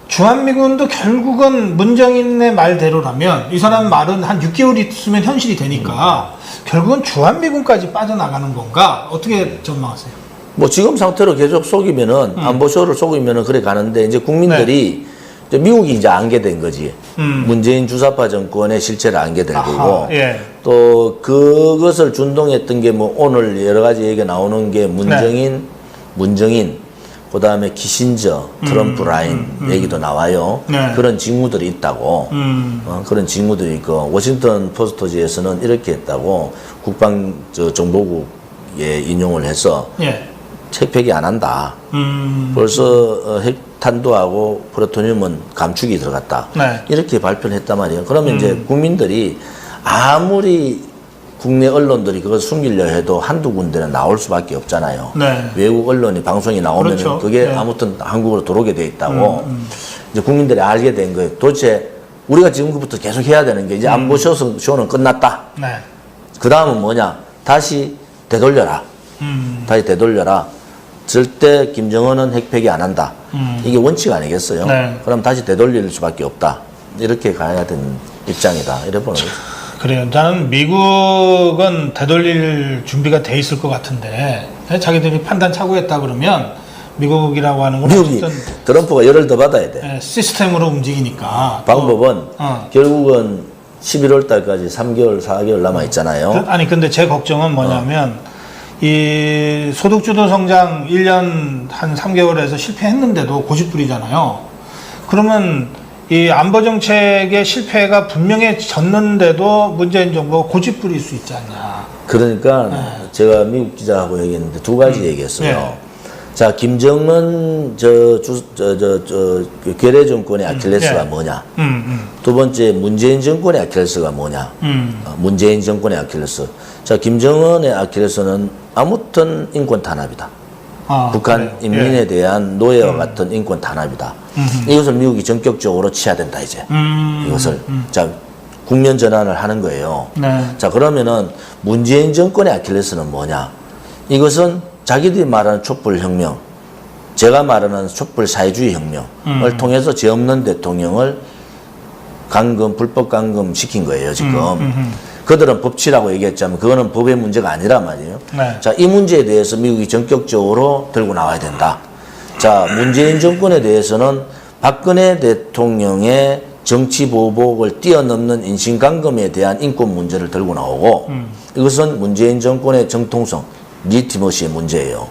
[SPEAKER 2] 주한미군도 결국은 문정인의 말대로라면 이 사람 말은 한 6개월 있으면 현실이 되니까 결국은 주한미군까지 빠져나가는 건가? 어떻게 전망하세요?
[SPEAKER 3] 뭐 지금 상태로 계속 속이면은 안보쇼를 속이면은 그래 가는데 이제 국민들이 이제 미국이 이제 안게 된 거지. 문재인 주사파 정권의 실체를 안게 될 거고.
[SPEAKER 2] 예.
[SPEAKER 3] 또 그것을 준동했던 게 뭐 오늘 여러 가지 얘기가 나오는 게 문정인, 그다음에 키신저, 트럼프 라인 얘기도 나와요.
[SPEAKER 2] 네.
[SPEAKER 3] 그런 징후들이 있다고. 그런 징후들이 있고 워싱턴 포스트지에서는 이렇게 했다고 국방 정보국에 인용을 해서
[SPEAKER 2] 예.
[SPEAKER 3] 핵폐기 안 한다. 벌써 핵 탄도하고 플루토늄은 감축이 들어갔다.
[SPEAKER 2] 네.
[SPEAKER 3] 이렇게 발표를 했단 말이에요. 그러면 이제 국민들이 아무리 국내 언론들이 그걸 숨기려 해도 한두 군데는 나올 수밖에 없잖아요.
[SPEAKER 2] 네.
[SPEAKER 3] 외국 언론이 방송이 나오면
[SPEAKER 2] 그렇죠.
[SPEAKER 3] 그게
[SPEAKER 2] 네.
[SPEAKER 3] 아무튼 한국으로 들어오게 돼 있다고 이제 국민들이 알게 된 거예요. 도대체 우리가 지금부터 계속 해야 되는 게 이제 안보 쇼는 끝났다.
[SPEAKER 2] 네.
[SPEAKER 3] 그 다음은 뭐냐? 다시 되돌려라. 다시 되돌려라. 절대 김정은은 핵폐기 안 한다. 이게 원칙 아니겠어요?
[SPEAKER 2] 네.
[SPEAKER 3] 그럼 다시 되돌릴 수밖에 없다. 이렇게 가야 되는 입장이다. 이래 보는 거죠.
[SPEAKER 2] 그래요. 나는 미국은 되돌릴 준비가 돼 있을 것 같은데 자기들이 판단 착오했다 그러면 미국이라고 하는 건
[SPEAKER 3] 미국이
[SPEAKER 2] 어쨌든
[SPEAKER 3] 트럼프가 열을 더 받아야 돼.
[SPEAKER 2] 시스템으로 움직이니까
[SPEAKER 3] 방법은
[SPEAKER 2] 어.
[SPEAKER 3] 결국은 11월 달까지 3개월, 4개월 남아 있잖아요.
[SPEAKER 2] 아니 근데 제 걱정은 뭐냐면 이 소득주도 성장 1년 한 3개월에서 실패했는데도 고집부리잖아요. 그러면 이 안보 정책의 실패가 분명해졌는데도 문재인 정부가 고집부릴 수 있지 않냐.
[SPEAKER 3] 그러니까 제가 미국 기자하고 얘기했는데 두 가지 얘기했어요.
[SPEAKER 2] 네.
[SPEAKER 3] 자, 김정은 괴뢰 정권의 아킬레스가
[SPEAKER 2] 네.
[SPEAKER 3] 뭐냐? 두 번째 문재인 정권의 아킬레스가 뭐냐? 문재인 정권의 아킬레스. 자, 김정은의 아킬레스는 아무튼 인권 탄압이다. 북한
[SPEAKER 2] 그래요.
[SPEAKER 3] 인민에
[SPEAKER 2] 예.
[SPEAKER 3] 대한 노예와 같은 인권 탄압이다. 이것을 미국이 전격적으로 치야 된다 이제. 이것을 자 국면 전환을 하는 거예요.
[SPEAKER 2] 네.
[SPEAKER 3] 자 그러면은 문재인 정권의 아킬레스는 뭐냐? 이것은 자기들이 말하는 촛불혁명, 제가 말하는 촛불 사회주의 혁명을 통해서 죄 없는 대통령을 불법 감금 시킨 거예요 지금. 그들은 법치라고 얘기했지만 그거는 법의 문제가 아니란 말이에요.
[SPEAKER 2] 네.
[SPEAKER 3] 자, 이 문제에 대해서 미국이 전격적으로 들고 나와야 된다. 자, 문재인 정권에 대해서는 박근혜 대통령의 정치 보복을 뛰어넘는 인신감금에 대한 인권 문제를 들고 나오고 이것은 문재인 정권의 정통성, 리티머시의 문제예요.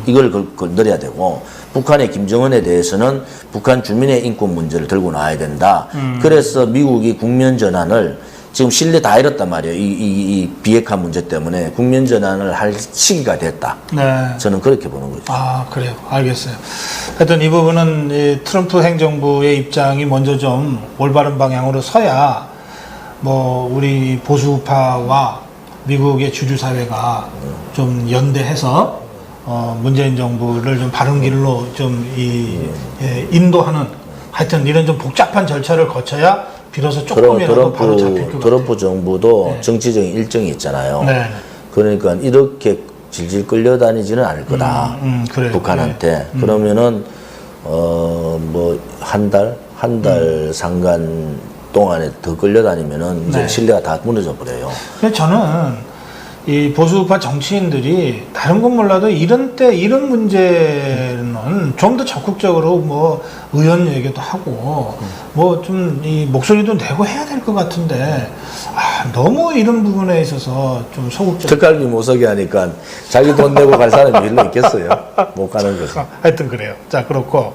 [SPEAKER 3] 이걸 건드려야 되고 북한의 김정은에 대해서는 북한 주민의 인권 문제를 들고 나와야 된다. 그래서 미국이 국면 전환을 지금 신뢰 다 잃었단 말이에요. 이 비핵화 문제 때문에 국면 전환을 할 시기가 됐다.
[SPEAKER 2] 네.
[SPEAKER 3] 저는 그렇게 보는 거죠.
[SPEAKER 2] 아, 그래요. 알겠어요. 하여튼 이 부분은 이 트럼프 행정부의 입장이 먼저 좀 올바른 방향으로 서야 뭐 우리 보수파와 미국의 주주사회가 좀 연대해서 문재인 정부를 좀 바른 길로 좀 인도하는 하여튼 이런 좀 복잡한 절차를 거쳐야 비로소 조금이라도 바로 잡힐 것 같아요.
[SPEAKER 3] 트럼프 정부도
[SPEAKER 2] 네.
[SPEAKER 3] 정치적인 일정이 있잖아요.
[SPEAKER 2] 네.
[SPEAKER 3] 그러니까 이렇게 질질 끌려다니지는 않을 거다.
[SPEAKER 2] 그래요.
[SPEAKER 3] 북한한테. 그러면은 뭐 한 달 상간 동안에 더 끌려다니면은 이제
[SPEAKER 2] 네.
[SPEAKER 3] 신뢰가 다 무너져 버려요.
[SPEAKER 2] 그래서 저는 이 보수파 정치인들이 다른 건 몰라도 이런 문제는 좀 더 적극적으로 뭐 의원 얘기도 하고 뭐 좀 이 목소리도 내고 해야 될 것 같은데 너무 이런 부분에 있어서 좀 소극적.
[SPEAKER 3] 특갈비 못 서게 하니까 자기 돈 내고 갈 사람이 별로 있겠어요. 못 가는 거죠.
[SPEAKER 2] 하여튼 그래요. 자, 그렇고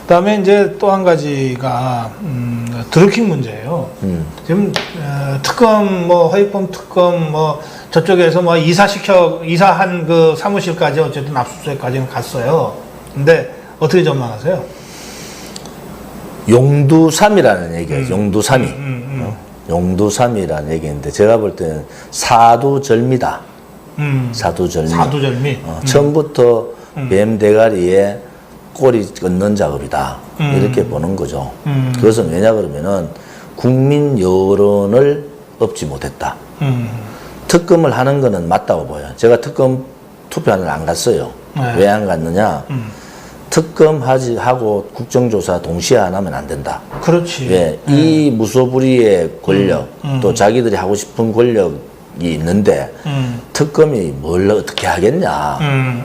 [SPEAKER 2] 그다음에 이제 또 한 가지가 드루킹 문제예요. 지금 특검 뭐 허위범 특검 뭐 저쪽에서 뭐 이사한 그 사무실까지 어쨌든 압수수색까지는 갔어요. 근데 어떻게 전망하세요?
[SPEAKER 3] 용두삼이라는 얘기예요. 용두삼이. 용두삼이라는 얘기인데 제가 볼 때는 사두절미다. 사두절미.
[SPEAKER 2] 사두절미.
[SPEAKER 3] 처음부터 뱀 대가리에 꼬리 끊는 작업이다. 이렇게 보는 거죠. 그것은 왜냐 그러면은 국민 여론을 얻지 못했다. 특검을 하는 거는 맞다고 보여요. 제가 특검 투표하는 안 갔어요.
[SPEAKER 2] 네.
[SPEAKER 3] 왜 안 갔느냐? 특검 하고 국정조사 동시에 안 하면 안 된다.
[SPEAKER 2] 그렇지.
[SPEAKER 3] 왜? 이 무소불위의 권력, 또 자기들이 하고 싶은 권력이 있는데, 특검이 뭘 어떻게 하겠냐.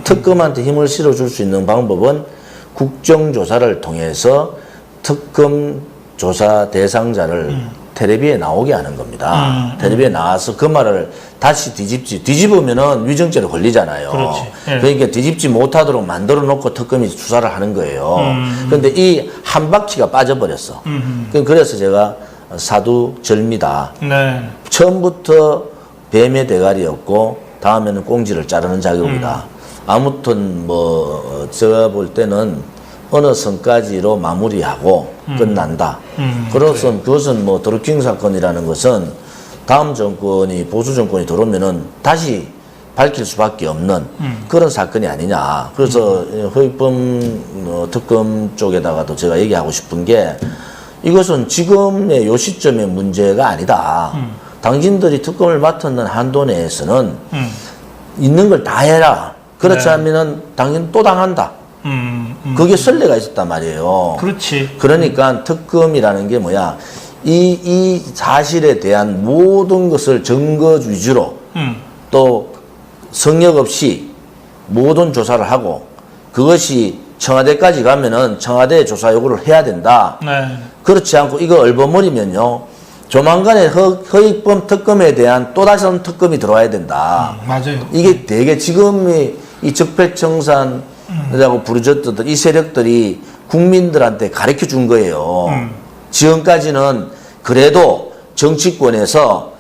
[SPEAKER 3] 특검한테 힘을 실어줄 수 있는 방법은 국정조사를 통해서 특검 조사 대상자를 텔레비에 나오게 하는 겁니다. 텔레비에 나와서 그 말을 다시 뒤집으면은 위증죄로 걸리잖아요.
[SPEAKER 2] 그렇지. 예.
[SPEAKER 3] 그러니까 뒤집지 못하도록 만들어 놓고 특검이 수사를 하는 거예요. 그런데 이 한 바퀴가 빠져버렸어. 그래서 제가 사두절미다.
[SPEAKER 2] 네.
[SPEAKER 3] 처음부터 뱀의 대가리였고 다음에는 꽁지를 자르는 작업이다. 아무튼 뭐 제가 볼 때는 어느 선까지로 마무리하고 끝난다. 그래서 그것은 뭐 드루킹 사건이라는 것은 다음 정권이 보수 정권이 들어오면은 다시 밝힐 수밖에 없는 그런 사건이 아니냐. 그래서 허위범 특검 쪽에다가도 제가 얘기하고 싶은 게 이것은 지금의 요 시점의 문제가 아니다. 당신들이 특검을 맡았는 한도 내에서는 있는 걸 다 해라. 그렇지
[SPEAKER 2] 네.
[SPEAKER 3] 않으면은 당신 또 당한다. 그게 선례가 있었단 말이에요.
[SPEAKER 2] 그렇지.
[SPEAKER 3] 그러니까 특검이라는 게 뭐야? 이 사실에 대한 모든 것을 증거 위주로 또 성역 없이 모든 조사를 하고 그것이 청와대까지 가면은 청와대 조사 요구를 해야 된다.
[SPEAKER 2] 네.
[SPEAKER 3] 그렇지 않고 이거 얼버무리면요. 조만간에 허위범 특검에 대한 또 다른 특검이 들어와야 된다.
[SPEAKER 2] 맞아요.
[SPEAKER 3] 이게 되게 지금의 이 적폐청산이라고 부르졌던 이 세력들이 국민들한테 가르쳐 준 거예요. 지금까지는 그래도 정치권에서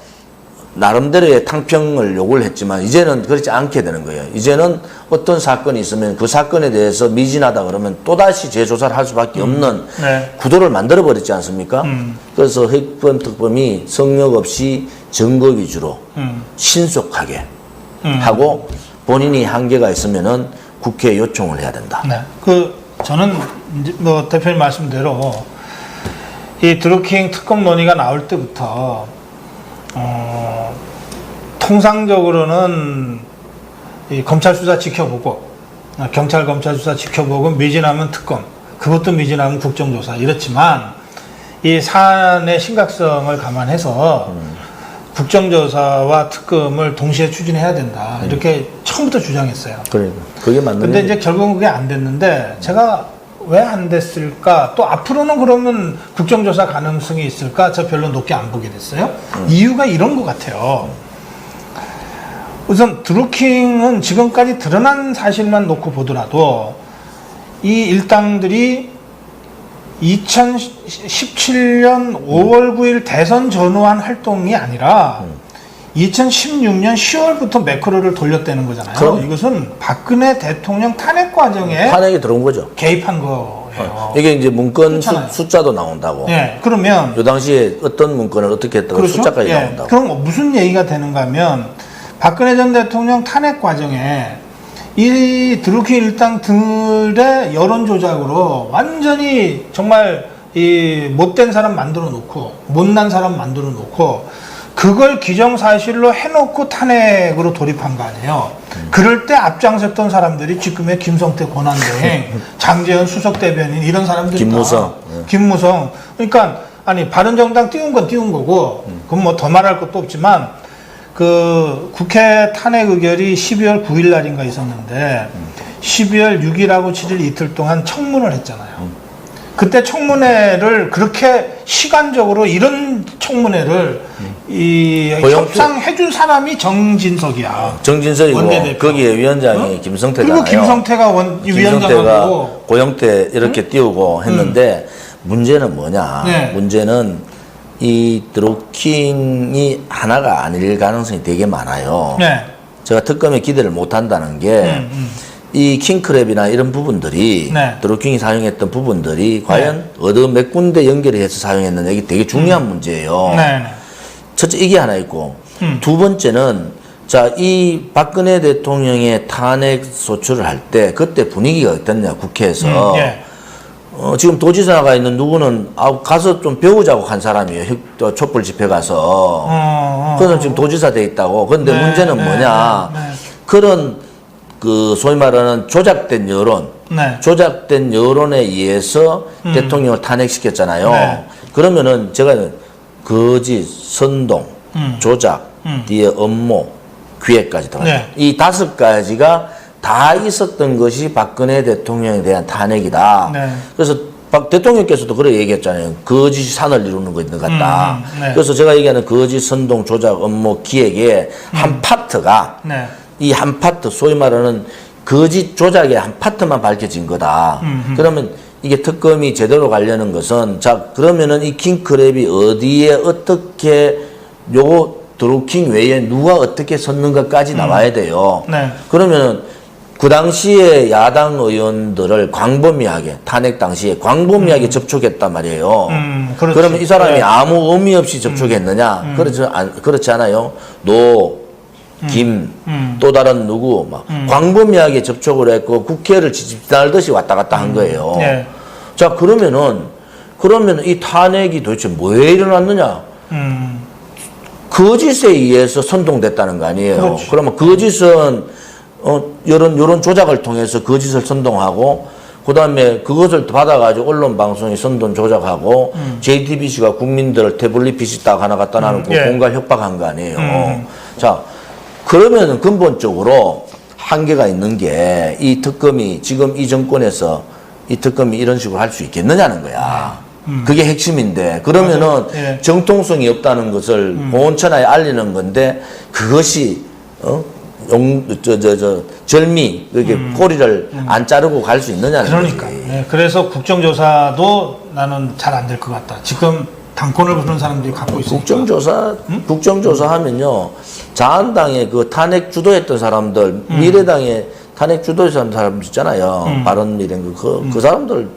[SPEAKER 3] 나름대로의 탕평을 요구를 했지만 이제는 그렇지 않게 되는 거예요. 이제는 어떤 사건이 있으면 그 사건에 대해서 미진하다 그러면 또다시 재조사를 할 수밖에 없는
[SPEAKER 2] 네.
[SPEAKER 3] 구도를 만들어버렸지 않습니까? 그래서 허위범 특검이 성역 없이 증거 위주로 신속하게 하고 본인이 한계가 있으면은 국회에 요청을 해야 된다.
[SPEAKER 2] 네. 저는 이제 뭐 대표님 말씀대로 이 드루킹 특검 논의가 나올 때부터 통상적으로는 이 검찰 수사 지켜보고 경찰 검찰 수사 지켜보고 미진하면 특검, 그것도 미진하면 국정조사 이렇지만 이 사안의 심각성을 감안해서 국정조사와 특검을 동시에 추진해야 된다 이렇게 처음부터 주장했어요.
[SPEAKER 3] 그러니까 그게 맞는.
[SPEAKER 2] 근데 이제 결국은 그게 안 됐는데 제가 왜 안 됐을까? 또 앞으로는 그러면 국정조사 가능성이 있을까? 저 별로 높게 안 보게 됐어요. 이유가 이런 것 같아요. 우선 드루킹은 지금까지 드러난 사실만 놓고 보더라도 이 일당들이 2017년 5월 9일 대선 전후한 활동이 아니라 2016년 10월부터 매크로를 돌렸다는 거잖아요.
[SPEAKER 3] 그럼.
[SPEAKER 2] 이것은 박근혜 대통령 탄핵 과정에
[SPEAKER 3] 탄핵이 들어온 거죠.
[SPEAKER 2] 개입한 거예요.
[SPEAKER 3] 이게 이제 문건
[SPEAKER 2] 그렇잖아요.
[SPEAKER 3] 숫자도 나온다고.
[SPEAKER 2] 예, 그러면
[SPEAKER 3] 요 당시에 어떤 문건을 어떻게 했다고
[SPEAKER 2] 그렇죠?
[SPEAKER 3] 숫자까지
[SPEAKER 2] 예,
[SPEAKER 3] 나온다고.
[SPEAKER 2] 그럼 무슨 얘기가 되는가 하면 박근혜 전 대통령 탄핵 과정에 이 드루킹 일당들의 여론 조작으로 완전히 정말 이 못된 사람 만들어 놓고 못난 사람 만들어 놓고 그걸 기정사실로 해놓고 탄핵으로 돌입한 거 아니에요. 그럴 때 앞장섰던 사람들이 지금의 김성태 권한대행, 장제현 수석대변인 이런 사람들이
[SPEAKER 3] 김무성.
[SPEAKER 2] 김무성. 그러니까 아니 바른정당 띄운 건 띄운 거고 그건 뭐 더 말할 것도 없지만 그 국회 탄핵 의결이 12월 9일 날인가 있었는데 12월 6일하고 7일 이틀 동안 청문을 했잖아요. 그때 청문회를 그렇게 시간적으로 이런 청문회를 이 협상해준 사람이 정진석이야.
[SPEAKER 3] 정진석이고
[SPEAKER 2] 원내대표.
[SPEAKER 3] 거기에 위원장이 김성태잖아요.
[SPEAKER 2] 그리고 김성태가 위원장하고
[SPEAKER 3] 고영태 이렇게 띄우고 했는데 문제는 뭐냐?
[SPEAKER 2] 네.
[SPEAKER 3] 문제는 이 드루킹이 하나가 아닐 가능성이 되게 많아요.
[SPEAKER 2] 네.
[SPEAKER 3] 제가 특검에 기대를 못 한다는 게 이 킹크랩이나 이런 부분들이
[SPEAKER 2] 네.
[SPEAKER 3] 드루킹이 사용했던 부분들이 과연 어느 몇 군데 연결해서 사용했느냐 이게 되게 중요한 문제예요.
[SPEAKER 2] 네.
[SPEAKER 3] 첫째 이게 하나 있고 두 번째는 자, 이 박근혜 대통령의 탄핵 소추를 할 때 그때 분위기가 어땠냐 국회에서
[SPEAKER 2] 예.
[SPEAKER 3] 지금 도지사가 있는 누구는 가서 좀 배우자고 간 사람이에요. 촛불 집회 가서. 그는 지금 도지사 돼 있다고. 그런데
[SPEAKER 2] 네,
[SPEAKER 3] 문제는
[SPEAKER 2] 네,
[SPEAKER 3] 뭐냐.
[SPEAKER 2] 네, 네.
[SPEAKER 3] 그런 그 소위 말하는 조작된 여론,
[SPEAKER 2] 네.
[SPEAKER 3] 조작된 여론에 의해서 대통령을 탄핵시켰잖아요.
[SPEAKER 2] 네.
[SPEAKER 3] 그러면은 제가 거짓, 선동, 조작, 뒤에 업무, 기획까지 들어가요.
[SPEAKER 2] 네.
[SPEAKER 3] 이 5가지가 다 있었던 것이 박근혜 대통령에 대한 탄핵이다.
[SPEAKER 2] 네.
[SPEAKER 3] 그래서 박 대통령께서도 그래 얘기했잖아요. 거짓이 산을 이루는 것 같다.
[SPEAKER 2] 네.
[SPEAKER 3] 그래서 제가 얘기하는 거짓 선동 조작 업무 기획의 한 파트가
[SPEAKER 2] 네.
[SPEAKER 3] 이 한 파트, 소위 말하는 거짓 조작의 한 파트만 밝혀진 거다. 그러면 이게 특검이 제대로 가려는 것은, 자, 그러면은 이 킹크랩이 어디에 어떻게 요 드루킹 외에 누가 어떻게 섰는가까지 나와야 돼요.
[SPEAKER 2] 네.
[SPEAKER 3] 그러면은 그 당시에 야당 의원들을 광범위하게, 탄핵 당시에 광범위하게 접촉했단 말이에요.
[SPEAKER 2] 그렇지.
[SPEAKER 3] 그러면 이 사람이
[SPEAKER 2] 네.
[SPEAKER 3] 아무 의미 없이 접촉했느냐? 그렇지 않아요? 김, 또 다른 누구, 막, 광범위하게 접촉을 했고, 국회를 지지달듯이 왔다 갔다 한 거예요.
[SPEAKER 2] 네.
[SPEAKER 3] 자, 그러면은 이 탄핵이 도대체 뭐에 일어났느냐? 거짓에 의해서 선동됐다는 거 아니에요.
[SPEAKER 2] 그렇지.
[SPEAKER 3] 그러면 거짓은, 요런 조작을 통해서 거짓을 선동하고, 그 다음에 그것을 받아가지고 언론 방송이 선동 조작하고, JTBC가 국민들을 태블릿 PC 딱 하나 갖다 놔놓고
[SPEAKER 2] 예.
[SPEAKER 3] 공갈 협박한 거 아니에요. 자, 그러면은 근본적으로 한계가 있는 게 이 특검이 지금 이 정권에서 이 특검이 이런 식으로 할 수 있겠느냐는 거야. 그게 핵심인데, 그러면은
[SPEAKER 2] 예.
[SPEAKER 3] 정통성이 없다는 것을 공원천하에 알리는 건데, 그것이 절미 이렇게 꼬리를 안 자르고 갈 수 있느냐는
[SPEAKER 2] 그러니까.
[SPEAKER 3] 거지.
[SPEAKER 2] 네, 그래서 국정조사도 나는 잘 안 될 것 같다. 지금 당권을 부르는 사람들이 갖고 있으니까.
[SPEAKER 3] 국정조사 하면요, 자한당의 그 탄핵 주도했던 사람들, 미래당의 탄핵 주도했던 사람들 있잖아요. 바른미래당 그 사람들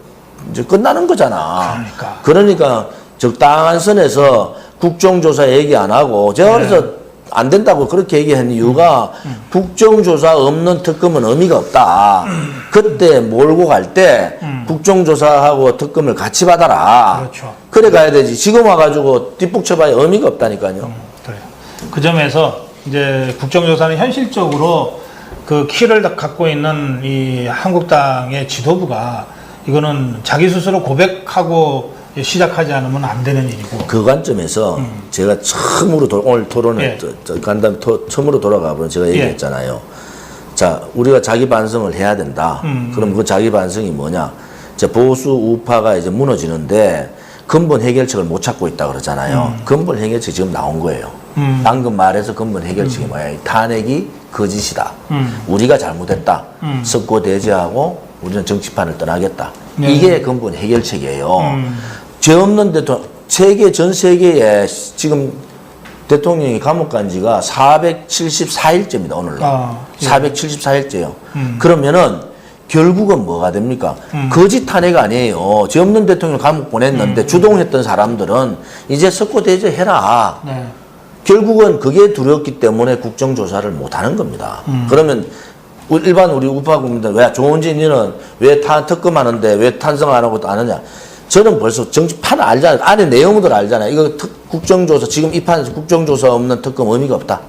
[SPEAKER 3] 이제 끝나는 거잖아. 그러니까 적당한 선에서 국정조사 얘기 안 하고, 제가 그래서 안 된다고 그렇게 얘기한 이유가 국정조사 없는 특검은 의미가 없다. 그때 몰고 갈 때 국정조사하고 특검을 같이 받아라.
[SPEAKER 2] 그렇죠.
[SPEAKER 3] 그래 가야 되지. 지금 와가지고 뒷북 쳐봐야 의미가 없다니까요.
[SPEAKER 2] 그래요. 그 점에서 이제 국정조사는 현실적으로 그 키를 갖고 있는 이 한국당의 지도부가 이거는 자기 스스로 고백하고 시작하지 않으면 안 되는 일이고.
[SPEAKER 3] 그 관점에서 제가 처음으로 오늘 토론을
[SPEAKER 2] 예.
[SPEAKER 3] 간담 처음으로 돌아가 보면 제가 얘기했잖아요. 자, 우리가 자기 반성을 해야 된다. 그럼 그 자기 반성이 뭐냐? 자, 보수 우파가 이제 무너지는데 근본 해결책을 못 찾고 있다 그러잖아요. 근본 해결책 지금 나온 거예요. 방금 말해서 근본 해결책이 뭐야? 탄핵이 거짓이다. 우리가 잘못했다. 석고대죄하고 우리는 정치판을 떠나겠다.
[SPEAKER 2] 네.
[SPEAKER 3] 이게 근본 해결책이에요. 죄 없는 대통령, 전 세계에 지금 대통령이 감옥 간 지가 474일째입니다, 오늘로.
[SPEAKER 2] 예.
[SPEAKER 3] 474일째요. 그러면은 결국은 뭐가 됩니까? 거짓 탄핵 아니에요. 죄 없는 대통령 감옥 보냈는데 주동했던 사람들은 이제 석고대죄 해라.
[SPEAKER 2] 네.
[SPEAKER 3] 결국은 그게 두렵기 때문에 국정조사를 못 하는 겁니다. 그러면 일반 우리 우파 국민들, 왜 조은진 니는 왜 특검하는데 왜 탄성 안 하고 안 하냐? 저는 벌써 정치판을 알잖아요. 안에 내용들 알잖아요. 이거 국정조사, 지금 이 판에서 국정조사 없는 특검 의미가 없다.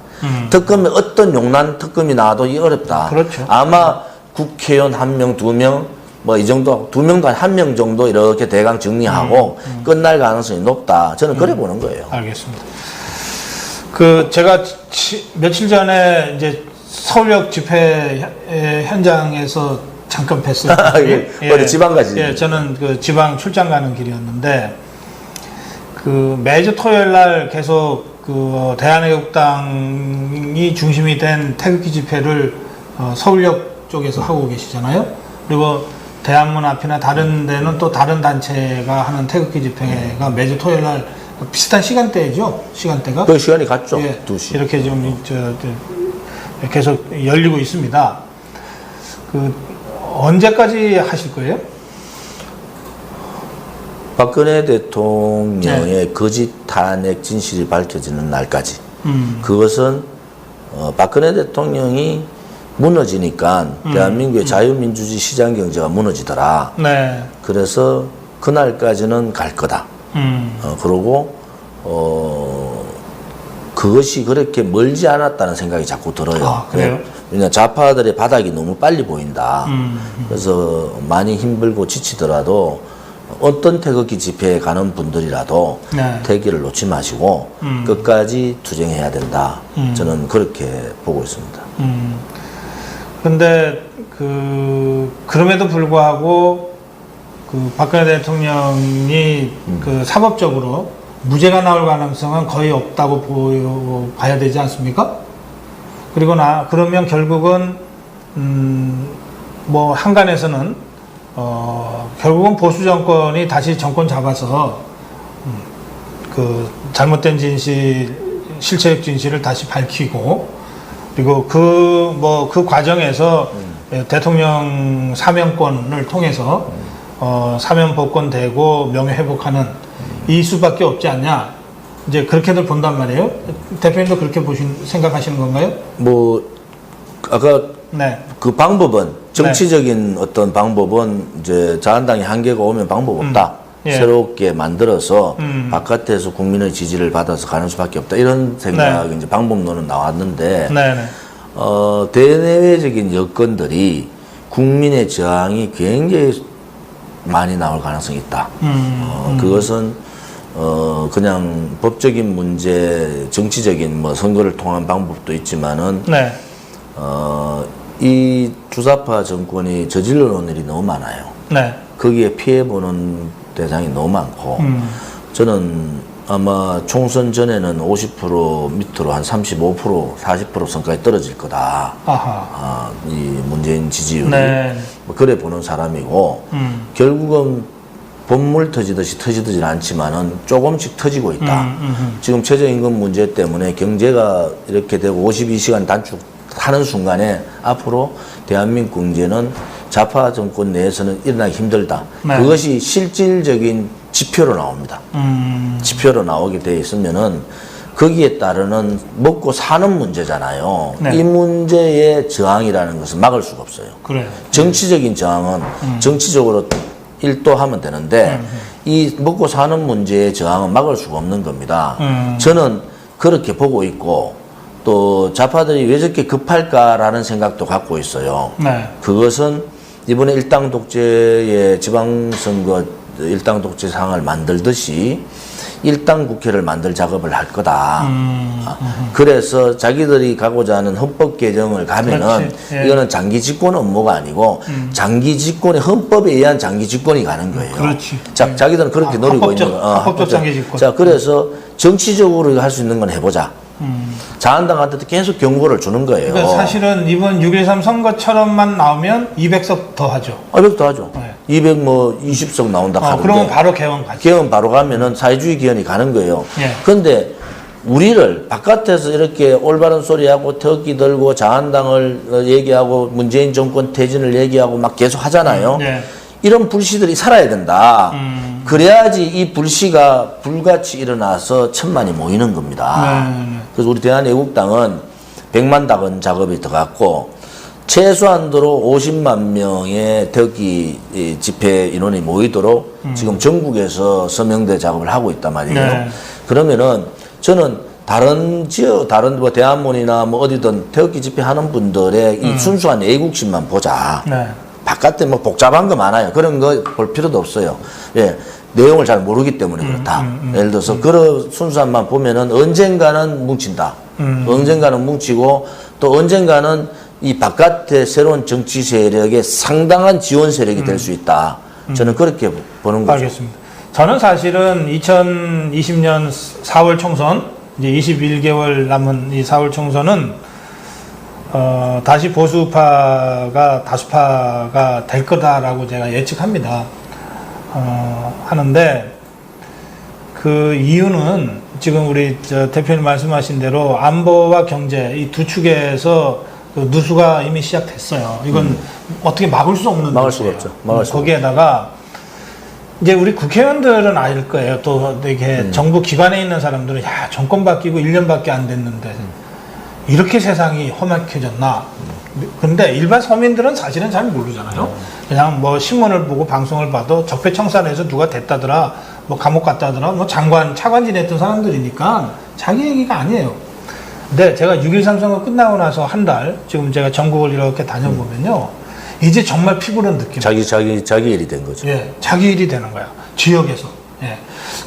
[SPEAKER 3] 특검에 어떤 용난 특검이 나와도 이 어렵다.
[SPEAKER 2] 그렇죠.
[SPEAKER 3] 아마 국회의원 1명, 2명, 뭐 이 정도, 2명도 1명 정도 이렇게 대강 정리하고 끝날 가능성이 높다. 저는 그래 보는 거예요.
[SPEAKER 2] 알겠습니다. 그 제가 며칠 전에 이제 서울역 집회 현장에서 잠깐 뵀어요.
[SPEAKER 3] 어디 지방 가시?
[SPEAKER 2] 예, 저는 그 지방 출장 가는 길이었는데 그 매주 토요일 날 계속 그 대한애국당이 중심이 된 태극기 집회를 서울역 쪽에서 하고 계시잖아요. 그리고 대한문 앞이나 다른 데는 또 다른 단체가 하는 태극기 집회가 매주 토요일 날 비슷한 시간대죠. 시간대가.
[SPEAKER 3] 그 시간이 갔죠.
[SPEAKER 2] 예,
[SPEAKER 3] 2시.
[SPEAKER 2] 이렇게 좀 계속 열리고 있습니다. 그 언제까지 하실 거예요?
[SPEAKER 3] 박근혜 대통령의 거짓 탄핵 진실이 밝혀지는 날까지. 그것은 박근혜 대통령이 무너지니까 대한민국의 자유민주주의 시장경제가 무너지더라.
[SPEAKER 2] 네.
[SPEAKER 3] 그래서 그날까지는 갈 거다. 그러고 그것이 그렇게 멀지 않았다는 생각이 자꾸 들어요.
[SPEAKER 2] 아, 그래요?
[SPEAKER 3] 왜냐하면 좌파들의 바닥이 너무 빨리 보인다. 그래서 많이 힘들고 지치더라도 어떤 태극기 집회에 가는 분들이라도
[SPEAKER 2] 네.
[SPEAKER 3] 태기를 놓지 마시고 끝까지 투쟁해야 된다. 저는 그렇게 보고 있습니다.
[SPEAKER 2] 근데 그럼에도 불구하고 그 박근혜 대통령이 그 사법적으로 무죄가 나올 가능성은 거의 없다고 봐야 되지 않습니까? 그러면 결국은 뭐 한간에서는 결국은 보수 정권이 다시 정권 잡아서 그 잘못된 실체적 진실을 다시 밝히고, 그리고 그 과정에서 대통령 사면권을 통해서 사면 복권되고 명예 회복하는 이 수밖에 없지 않냐, 이제 그렇게들 본단 말이에요. 대표님도 그렇게 생각하시는 건가요?
[SPEAKER 3] 뭐 아까
[SPEAKER 2] 네.
[SPEAKER 3] 그 방법은 정치적인 어떤 방법은 이제 자한당이 한계가 오면 방법 없다.
[SPEAKER 2] 예.
[SPEAKER 3] 새롭게 만들어서 바깥에서 국민의 지지를 받아서 가는 수밖에 없다. 이런 생각이
[SPEAKER 2] 네.
[SPEAKER 3] 이제 방법론은 나왔는데
[SPEAKER 2] 네네.
[SPEAKER 3] 대내외적인 여건들이 국민의 저항이 굉장히 많이 나올 가능성이 있다. 그것은 그냥 법적인 문제, 정치적인 뭐 선거를 통한 방법도 있지만은
[SPEAKER 2] 네.
[SPEAKER 3] 이 주사파 정권이 저질러 놓은 일이 너무 많아요.
[SPEAKER 2] 네.
[SPEAKER 3] 거기에 피해보는 대상이 너무 많고, 저는 아마 총선 전에는 50% 밑으로 한 35%, 40% 선까지 떨어질 거다.
[SPEAKER 2] 아하.
[SPEAKER 3] 이 문재인 지지율이.
[SPEAKER 2] 네.
[SPEAKER 3] 뭐 그래 보는 사람이고, 결국은 본물 터지듯이 않지만은 조금씩 터지고 있다. 지금 최저임금 문제 때문에 경제가 이렇게 되고 52시간 단축하는 순간에 앞으로 대한민국 경제는 좌파 정권 내에서는 일어나기 힘들다.
[SPEAKER 2] 네.
[SPEAKER 3] 그것이 실질적인 지표로 나옵니다. 지표로 나오게 돼 있으면은 거기에 따르는 먹고 사는 문제잖아요.
[SPEAKER 2] 네.
[SPEAKER 3] 이 문제의 저항이라는 것은 막을 수가 없어요.
[SPEAKER 2] 그래요.
[SPEAKER 3] 정치적인 저항은 정치적으로 일도하면 되는데 이 먹고 사는 문제의 저항은 막을 수가 없는 겁니다. 저는 그렇게 보고 있고, 또 좌파들이 왜 저렇게 급할까라는 생각도 갖고 있어요.
[SPEAKER 2] 네.
[SPEAKER 3] 그것은 이번에 일당 독재의 지방선거 일당 독재 상을 만들듯이 일당 국회를 만들 작업을 할 거다. 그래서 자기들이 가고자 하는 헌법 개정을 가면은
[SPEAKER 2] 예.
[SPEAKER 3] 이거는 장기 집권 업무가 아니고 장기 집권의 헌법에 의한 장기 집권이 가는 거예요.
[SPEAKER 2] 그렇지.
[SPEAKER 3] 자, 자기들은 그렇게 노리고 있는 거.
[SPEAKER 2] 헌법적 장기 집권.
[SPEAKER 3] 자, 그래서 정치적으로 할 수 있는 건 해보자. 자한당한테도 계속 경고를 주는 거예요.
[SPEAKER 2] 그러니까 사실은 이번 6.13 선거처럼만 나오면 200석 더 하죠.
[SPEAKER 3] 200도 하죠.
[SPEAKER 2] 네.
[SPEAKER 3] 220석 나온다 하는데.
[SPEAKER 2] 그러면 바로 개헌 가죠.
[SPEAKER 3] 개헌 바로 가면은 사회주의 개헌이 가는 거예요.
[SPEAKER 2] 예.
[SPEAKER 3] 그런데 우리를 바깥에서 이렇게 올바른 소리하고 터키 들고 자한당을 얘기하고 문재인 정권 퇴진을 얘기하고 막 계속 하잖아요.
[SPEAKER 2] 예.
[SPEAKER 3] 이런 불씨들이 살아야 된다. 그래야지 이 불씨가 불같이 일어나서 천만이 모이는 겁니다.
[SPEAKER 2] 네.
[SPEAKER 3] 그래서 우리 대한애국당은 100만 다건 작업이 들어갔고, 최소한도로 50만 명의 터키 집회 인원이 모이도록 지금 전국에서 서명대 작업을 하고 있단 말이에요.
[SPEAKER 2] 네.
[SPEAKER 3] 그러면은 저는 다른 지역, 다른 뭐 대한문이나 뭐 어디든 태극기 집회하는 분들의 이 순수한 애국심만 보자.
[SPEAKER 2] 네.
[SPEAKER 3] 바깥에 뭐 복잡한 거 많아요. 그런 거 볼 필요도 없어요. 예. 내용을 잘 모르기 때문에 그렇다. 예를 들어서 그런 순수함만 보면은 언젠가는 뭉친다. 언젠가는 뭉치고 또 언젠가는 이 바깥의 새로운 정치 세력의 상당한 지원 세력이 될 수 있다. 저는 그렇게 보는 거죠.
[SPEAKER 2] 알겠습니다. 저는 사실은 2020년 4월 총선, 이제 21개월 남은 이 4월 총선은 다시 보수파가 다수파가 될 거다라고 제가 예측합니다. 하는데 그 이유는 지금 우리 대표님 말씀하신 대로 안보와 경제 이 두 축에서 그 누수가 이미 시작됐어요. 이건 어떻게 막을 수 없는
[SPEAKER 3] 막을 수가
[SPEAKER 2] 문제예요.
[SPEAKER 3] 없죠. 막을 수가
[SPEAKER 2] 거기에다가 이제 우리 국회의원들은 알 거예요. 또 이게 정부 기관에 있는 사람들은 야 정권 바뀌고 1년밖에 안 됐는데 이렇게 세상이 험악해졌나. 근데 일반 서민들은 사실은 잘 모르잖아요. 그냥 뭐 신문을 보고 방송을 봐도 적폐청산에서 누가 됐다더라, 뭐 감옥 갔다더라, 뭐 장관, 차관 지냈던 사람들이니까 자기 얘기가 아니에요. 근데 제가 6.13 선거 끝나고 나서 한 달, 지금 제가 전국을 이렇게 다녀보면요. 이제 정말 피부는 느낌.
[SPEAKER 3] 자기 일이 된 거죠.
[SPEAKER 2] 예, 자기 일이 되는 거야. 지역에서. 예.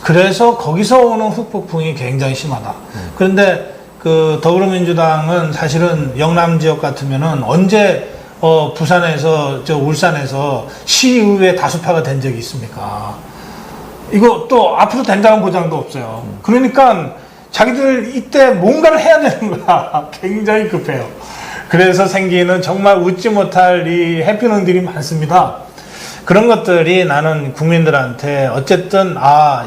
[SPEAKER 2] 그래서 거기서 오는 후폭풍이 굉장히 심하다. 그런데 그 더불어민주당은 사실은 영남 지역 같으면은 언제 부산에서 울산에서 시의회 다수파가 된 적이 있습니까? 이거 또 앞으로 된다는 보장도 없어요. 그러니까 자기들 이때 뭔가를 해야 되는 거야. 굉장히 급해요. 그래서 생기는 정말 웃지 못할 이 해프닝들이 많습니다. 그런 것들이 나는 국민들한테 어쨌든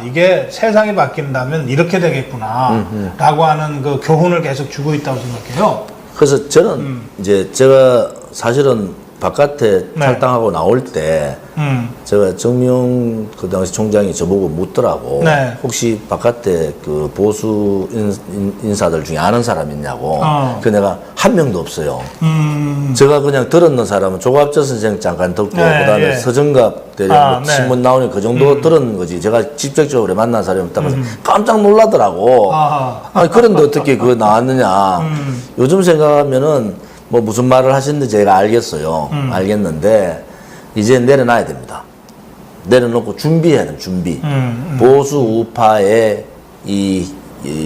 [SPEAKER 2] 이게 세상이 바뀐다면 이렇게 되겠구나 라고 하는 그 교훈을 계속 주고 있다고 생각해요.
[SPEAKER 3] 그래서 저는 이제 제가 사실은 바깥에 탈당하고 나올 때 제가 정명 그 당시 총장이 저보고 묻더라고.
[SPEAKER 2] 네.
[SPEAKER 3] 혹시 바깥에 그 보수 인사들 중에 아는 사람 있냐고. 그 내가 한 명도 없어요. 제가 그냥 들었는 사람은 조갑재 선생 잠깐 듣고 그다음에 서정갑 대령 신문 나오니 그 정도 들은 거지. 제가 직접적으로 만난 사람이 없다고 해서 깜짝 놀라더라고. 아니, 그런데 어떻게 그거 나왔느냐. 요즘 생각하면은 뭐 무슨 말을 하셨는지 제가 알겠어요. 알겠는데 이제 내려놔야 됩니다. 내려놓고 준비해야 됩니다. 준비. 보수 우파의 이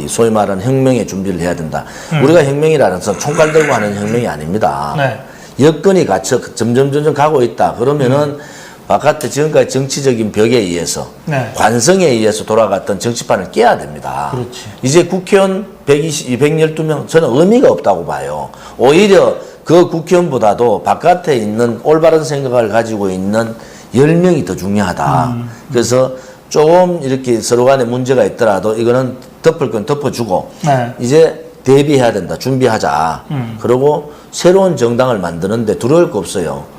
[SPEAKER 3] 소위 말하는 혁명의 준비를 해야 된다. 우리가 혁명이라는 건 총칼 들고 하는 혁명이 아닙니다.
[SPEAKER 2] 네.
[SPEAKER 3] 여건이 갖춰 점점 가고 있다. 그러면은 바깥에 지금까지 정치적인 벽에 의해서 관성에 의해서 돌아갔던 정치판을 깨야 됩니다.
[SPEAKER 2] 그렇지.
[SPEAKER 3] 이제 국회의원 112명 저는 의미가 없다고 봐요. 오히려 그 국회의원보다도 바깥에 있는 올바른 생각을 가지고 있는 10명이 더 중요하다. 그래서 조금 이렇게 서로 간에 문제가 있더라도 이거는 덮을 건 덮어주고 이제 대비해야 된다. 준비하자. 그리고 새로운 정당을 만드는데 두려울 거 없어요.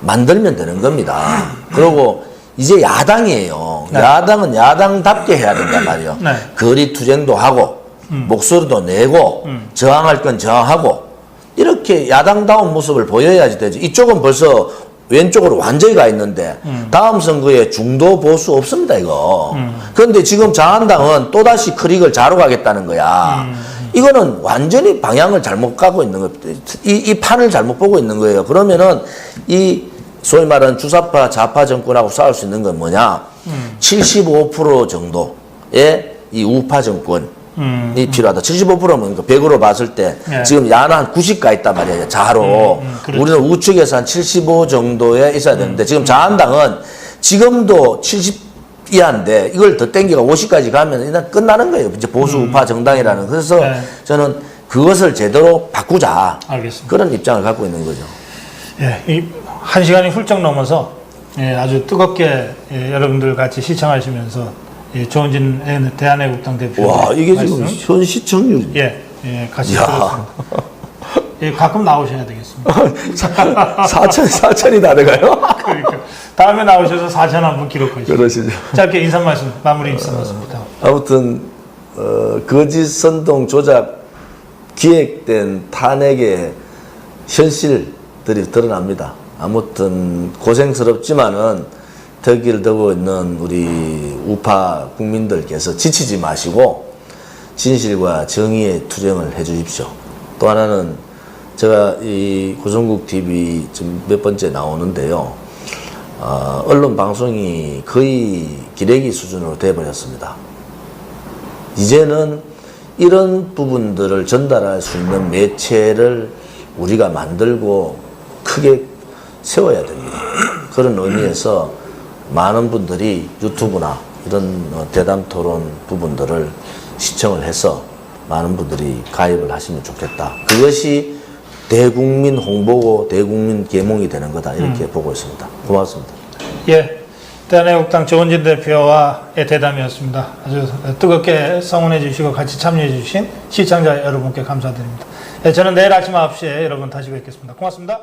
[SPEAKER 3] 만들면 되는 겁니다. 그리고 이제 야당이에요. 야당은 야당답게 해야 된단 말이에요. 거리 투쟁도 하고 목소리도 내고 저항할 건 저항하고 이렇게 야당다운 모습을 보여야지 되죠. 이쪽은 벌써 왼쪽으로 완전히 가 있는데 다음 선거에 중도 보수 없습니다 이거. 그런데 지금 자한당은 또다시 크릭을 자로 가겠다는 거야. 이거는 완전히 방향을 잘못 가고 있는 거예요. 이 판을 잘못 보고 있는 거예요. 그러면은 이 소위 말하는 주사파 좌파 정권하고 싸울 수 있는 건 뭐냐? 75% 정도의 이 우파 정권이 필요하다. 75%면 100으로 봤을 때 지금 야는 한 90 가 있단 말이에요. 자로.
[SPEAKER 2] 그렇죠.
[SPEAKER 3] 우리는 우측에서 한 75 정도에 있어야 되는데 지금 자한당은 지금도 70 이하인데 이걸 더 땡기가 50까지 가면 일단 끝나는 거예요. 이제 보수 우파 정당이라는. 그래서 저는 그것을 제대로 바꾸자.
[SPEAKER 2] 알겠습니다.
[SPEAKER 3] 그런 입장을 갖고 있는 거죠.
[SPEAKER 2] 예, 이 1시간이 훌쩍 넘어서 아주 뜨겁게 여러분들 같이 시청하시면서 조은진 대한애국당 대표
[SPEAKER 3] 와, 이게 지금 현 시청률.
[SPEAKER 2] 같이 들었습니다. 가끔 나오셔야 되겠습니다.
[SPEAKER 3] 4천이 다 돼가요?
[SPEAKER 2] 그러니까 다음에 나오셔서 4천 한번 기록하시죠.
[SPEAKER 3] 그러시죠.
[SPEAKER 2] 짧게 인사 말씀, 마무리 인사 말씀 부탁.
[SPEAKER 3] 아무튼 거짓 선동 조작 기획된 탄핵의 현실들이 드러납니다. 아무튼 고생스럽지만은 덕을 두고 있는 우리 우파 국민들께서 지치지 마시고 진실과 정의의 투쟁을 해 주십시오. 또 하나는 제가 이 고성국 TV 지금 몇 번째 나오는데요. 언론 방송이 거의 기레기 수준으로 돼버렸습니다. 이제는 이런 부분들을 전달할 수 있는 매체를 우리가 만들고 크게 세워야 됩니다. 그런 의미에서 많은 분들이 유튜브나 이런 대담 토론 부분들을 시청을 해서 많은 분들이 가입을 하시면 좋겠다. 그것이 대국민 홍보고 대국민 계몽이 되는 거다. 이렇게 보고 있습니다. 고맙습니다.
[SPEAKER 2] 대한애국당 조은진 대표와의 대담이었습니다. 아주 뜨겁게 성원해 주시고 같이 참여해 주신 시청자 여러분께 감사드립니다. 저는 내일 아침 9시에 여러분 다시 뵙겠습니다. 고맙습니다.